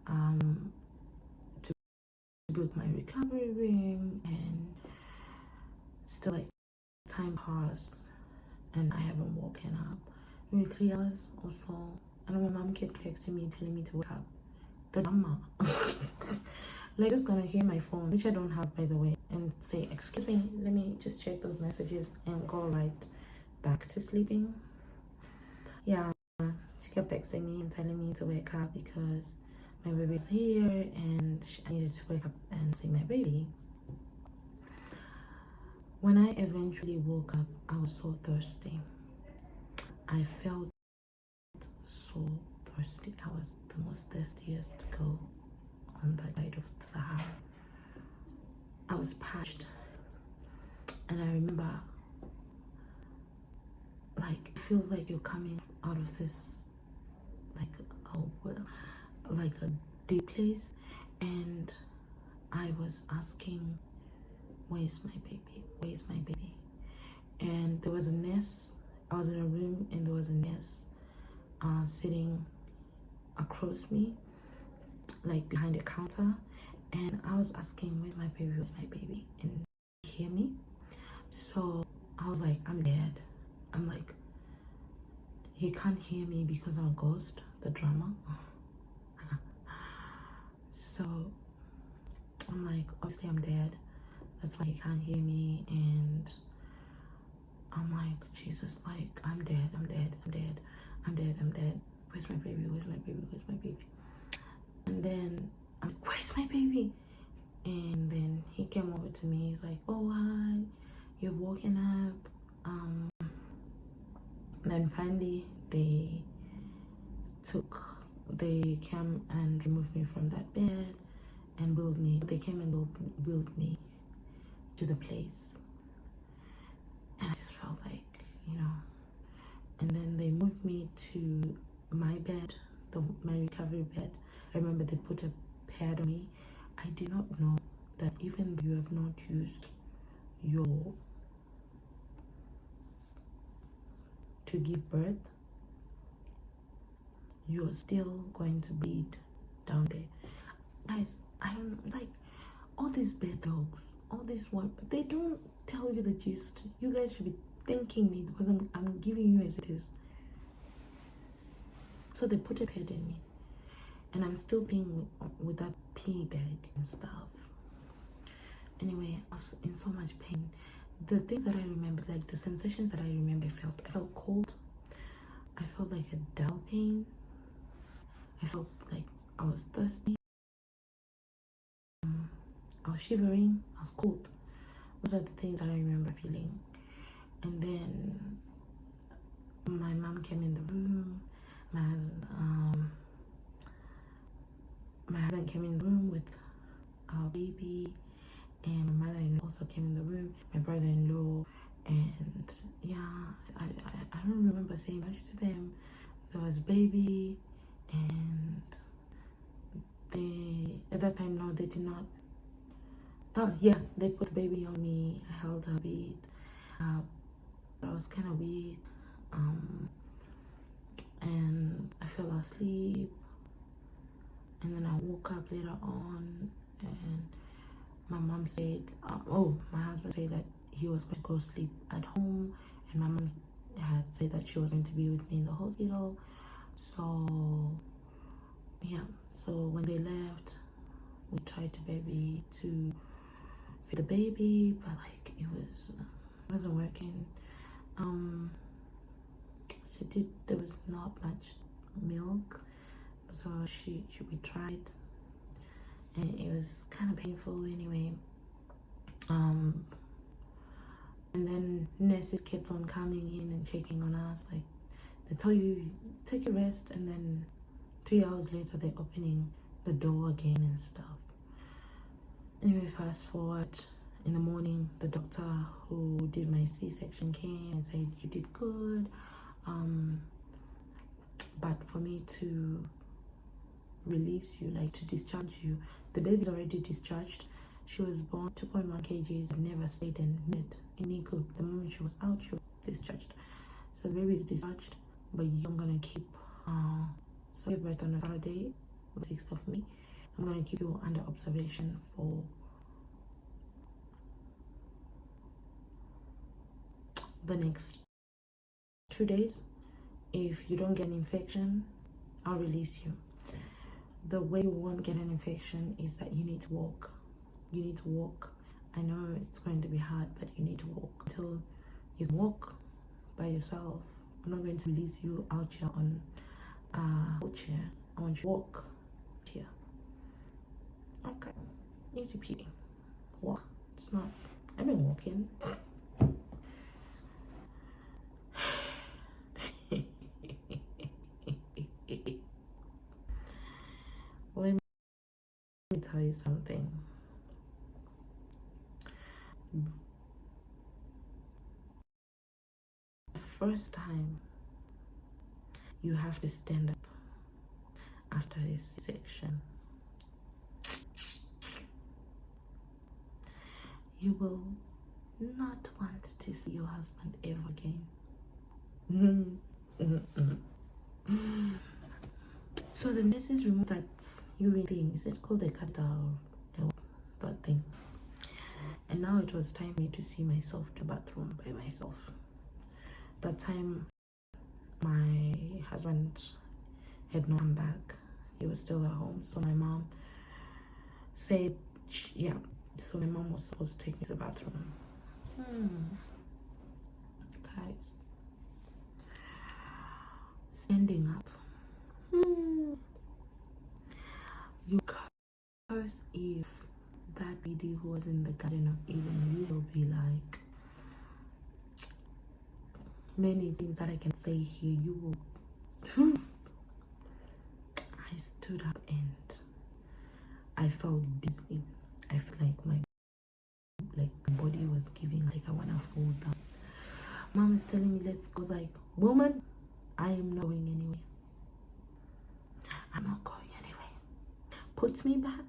A: to book my recovery room, and still like time passed and I haven't woken up. Maybe 3 hours or so. And my mom kept texting me, telling me to wake up. The drama. Like, just gonna hear my phone, which I don't have, by the way, and say, excuse me, let me just check those messages and go right back to sleeping. Yeah, she kept texting me and telling me to wake up because my baby's here and I needed to wake up and see my baby. When I eventually woke up, I was so thirsty. I felt so thirsty. I was the most thirstiest girl on that side of the Sahara. I was parched, and I remember, like, it feels like you're coming out of this, like, like a deep place, and I was asking, where's my baby? Where's my baby? And there was a nurse. I was in a room, and there was a nurse sitting across me, like behind a counter, and I was asking, where's my baby? Where's my baby? And he hear me. So I was like, I'm dead. I'm like, he can't hear me because I'm a ghost. The drama. So I'm like, obviously I'm dead. That's why he can't hear me. And I'm like, Jesus, like, I'm dead. I'm dead. I'm dead. I'm dead. I'm dead. Where's my baby? Where's my baby? Where's my baby? And then I'm like, where's my baby? And then he came over to me. He's like, oh, hi, you're waking up. Then finally they came and removed me from that bed and they came and wheeled me to the place. And I just felt like, you know, and then they moved me to my bed, my recovery bed. I remember they put a pad on me. I did not know that even though you have not used to give birth, you're still going to bleed down there. Guys, I don't like all these bed dogs, all this one, but they don't tell you the gist. You guys should be thanking me because I'm giving you as it is. So they put a pad in me, and I'm still being with that pee bag and stuff. Anyway, I was in so much pain. The things that I remember, like the sensations that I remember, I felt cold. I felt like a dull pain. I felt like I was thirsty. I was shivering. I was cold. Those are the things that I remember feeling. And then my mom came in the room. My husband came in the room with our baby, and my mother-in-law also came in the room, my brother-in-law, and yeah, I don't remember saying much to them. There was baby, and at that time, no, they did not. Oh yeah, they put the baby on me. I held her beat. I was kind of weak, and I fell asleep, and then I woke up later on, and my mom said, my husband said that he was going to go sleep at home, and my mom had said that she was going to be with me in the hospital. So yeah, so when they left, We tried to feed the baby, but like it wasn't working. There was not much milk, so we tried, and it was kind of painful anyway. And then nurses kept on coming in and checking on us. Like, they tell you take a rest, and then 3 hours later they're opening the door again and stuff. Anyway, fast forward, in the morning the doctor who did my C-section came and said, you did good, but for me to release you, like to discharge you, the baby's already discharged. She was born 2.1 kgs, never stayed in NICU. The moment she was out, she was discharged. So the baby is discharged, but I'm gonna keep so your birth on a Saturday, the 6th of May. I'm gonna keep you under observation for the next 2 days. If you don't get an infection, I'll release you. The way you won't get an infection is that you need to walk. You need to walk. I know it's going to be hard, but you need to walk until you walk by yourself. I'm not going to release you out here on a wheelchair. I want you to walk here. Okay, easy peasy. Walk. It's not. I've been walking. Let me tell you something. The first time you have to stand up after a C-section, you will not want to see your husband ever again. So the nurses removed that urine thing. Is it called a catheter or that thing? And now it was time for me to see myself to the bathroom by myself. That time my husband had not come back. He was still at home. So my mom said, yeah, so my mom was supposed to take me to the bathroom. Guys, standing up. You curse if that lady who was in the Garden of Eden, you will be like, many things that I can say here, you will. I stood up and I felt dizzy. I felt like my body was giving, like I want to fall down. Mom is telling me, let's go. Like, woman, I am not going anywhere. I'm not going anywhere. Put me back.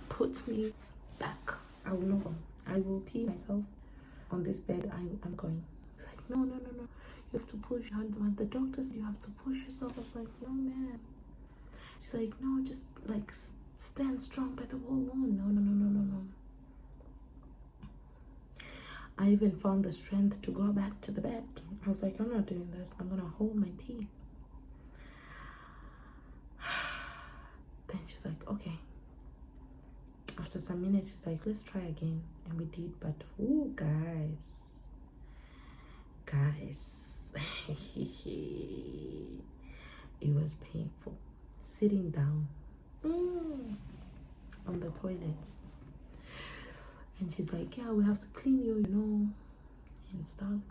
A: Put me back. I will not go. I will pee myself on this bed. I'm going. It's like, no. You have to push. The doctor said you have to push yourself. I was like, no, man. She's like, no, just like stand strong by the wall. No. I even found the strength to go back to the bed. I was like, I'm not doing this. I'm gonna hold my pee. Then she's like, okay. After some minutes, she's like, let's try again. And we did, but ooh, guys, it was painful. Sitting down on the toilet. And she's like, yeah, we have to clean you, and stuff.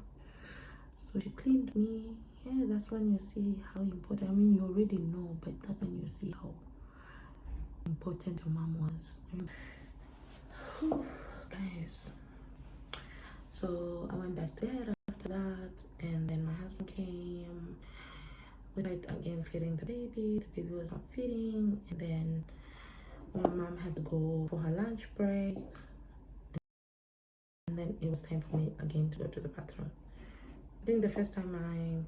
A: So she cleaned me. Yeah, that's when you see how important. I mean, you already know, but that's when you see how important your mom was. Guys. So I went back to bed after that, and then my husband came. We tried again feeding the baby. The baby was not feeding, and then my mom had to go for her lunch break. And then it was time for me again to go to the bathroom. I think the first time my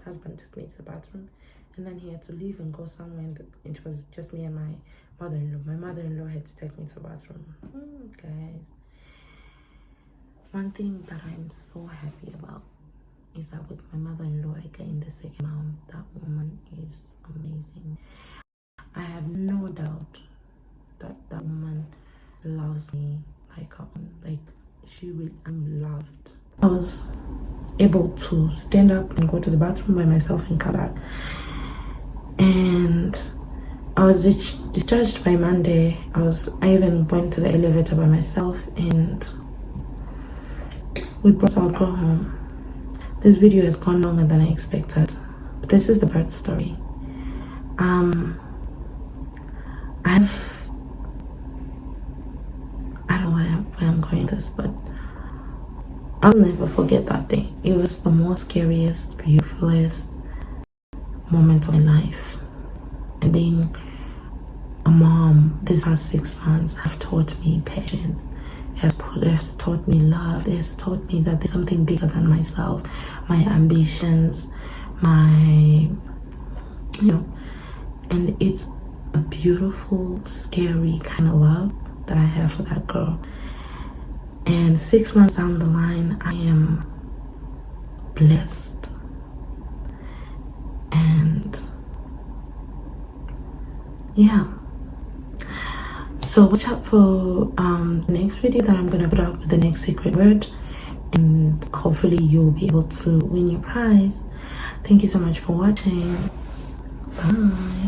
A: husband took me to the bathroom, and then he had to leave and go somewhere, and it was just me and my mother-in-law. My mother-in-law had to take me to the bathroom. Guys, one thing that I'm so happy about is that with my mother-in-law, I gained a second mom. That woman is amazing. I have no doubt that that woman loves me like she will. I'm loved. I was able to stand up and go to the bathroom by myself and come back, and I was discharged by Monday. I even went to the elevator by myself, and we brought our girl home. This video has gone longer than I expected, but this is the birth story. I don't know where I'm going with this, but I'll never forget that day. It was the most scariest, beautifulest moment of my life. And being a mom this past 6 months have taught me patience, has taught me love, has taught me that there's something bigger than myself, my ambitions, and it's a beautiful, scary kind of love that I have for that girl. And 6 months down the line, I am blessed. And yeah. So watch out for the next video that I'm gonna put up with the next secret word, and hopefully you'll be able to win your prize. Thank you so much for watching. Bye.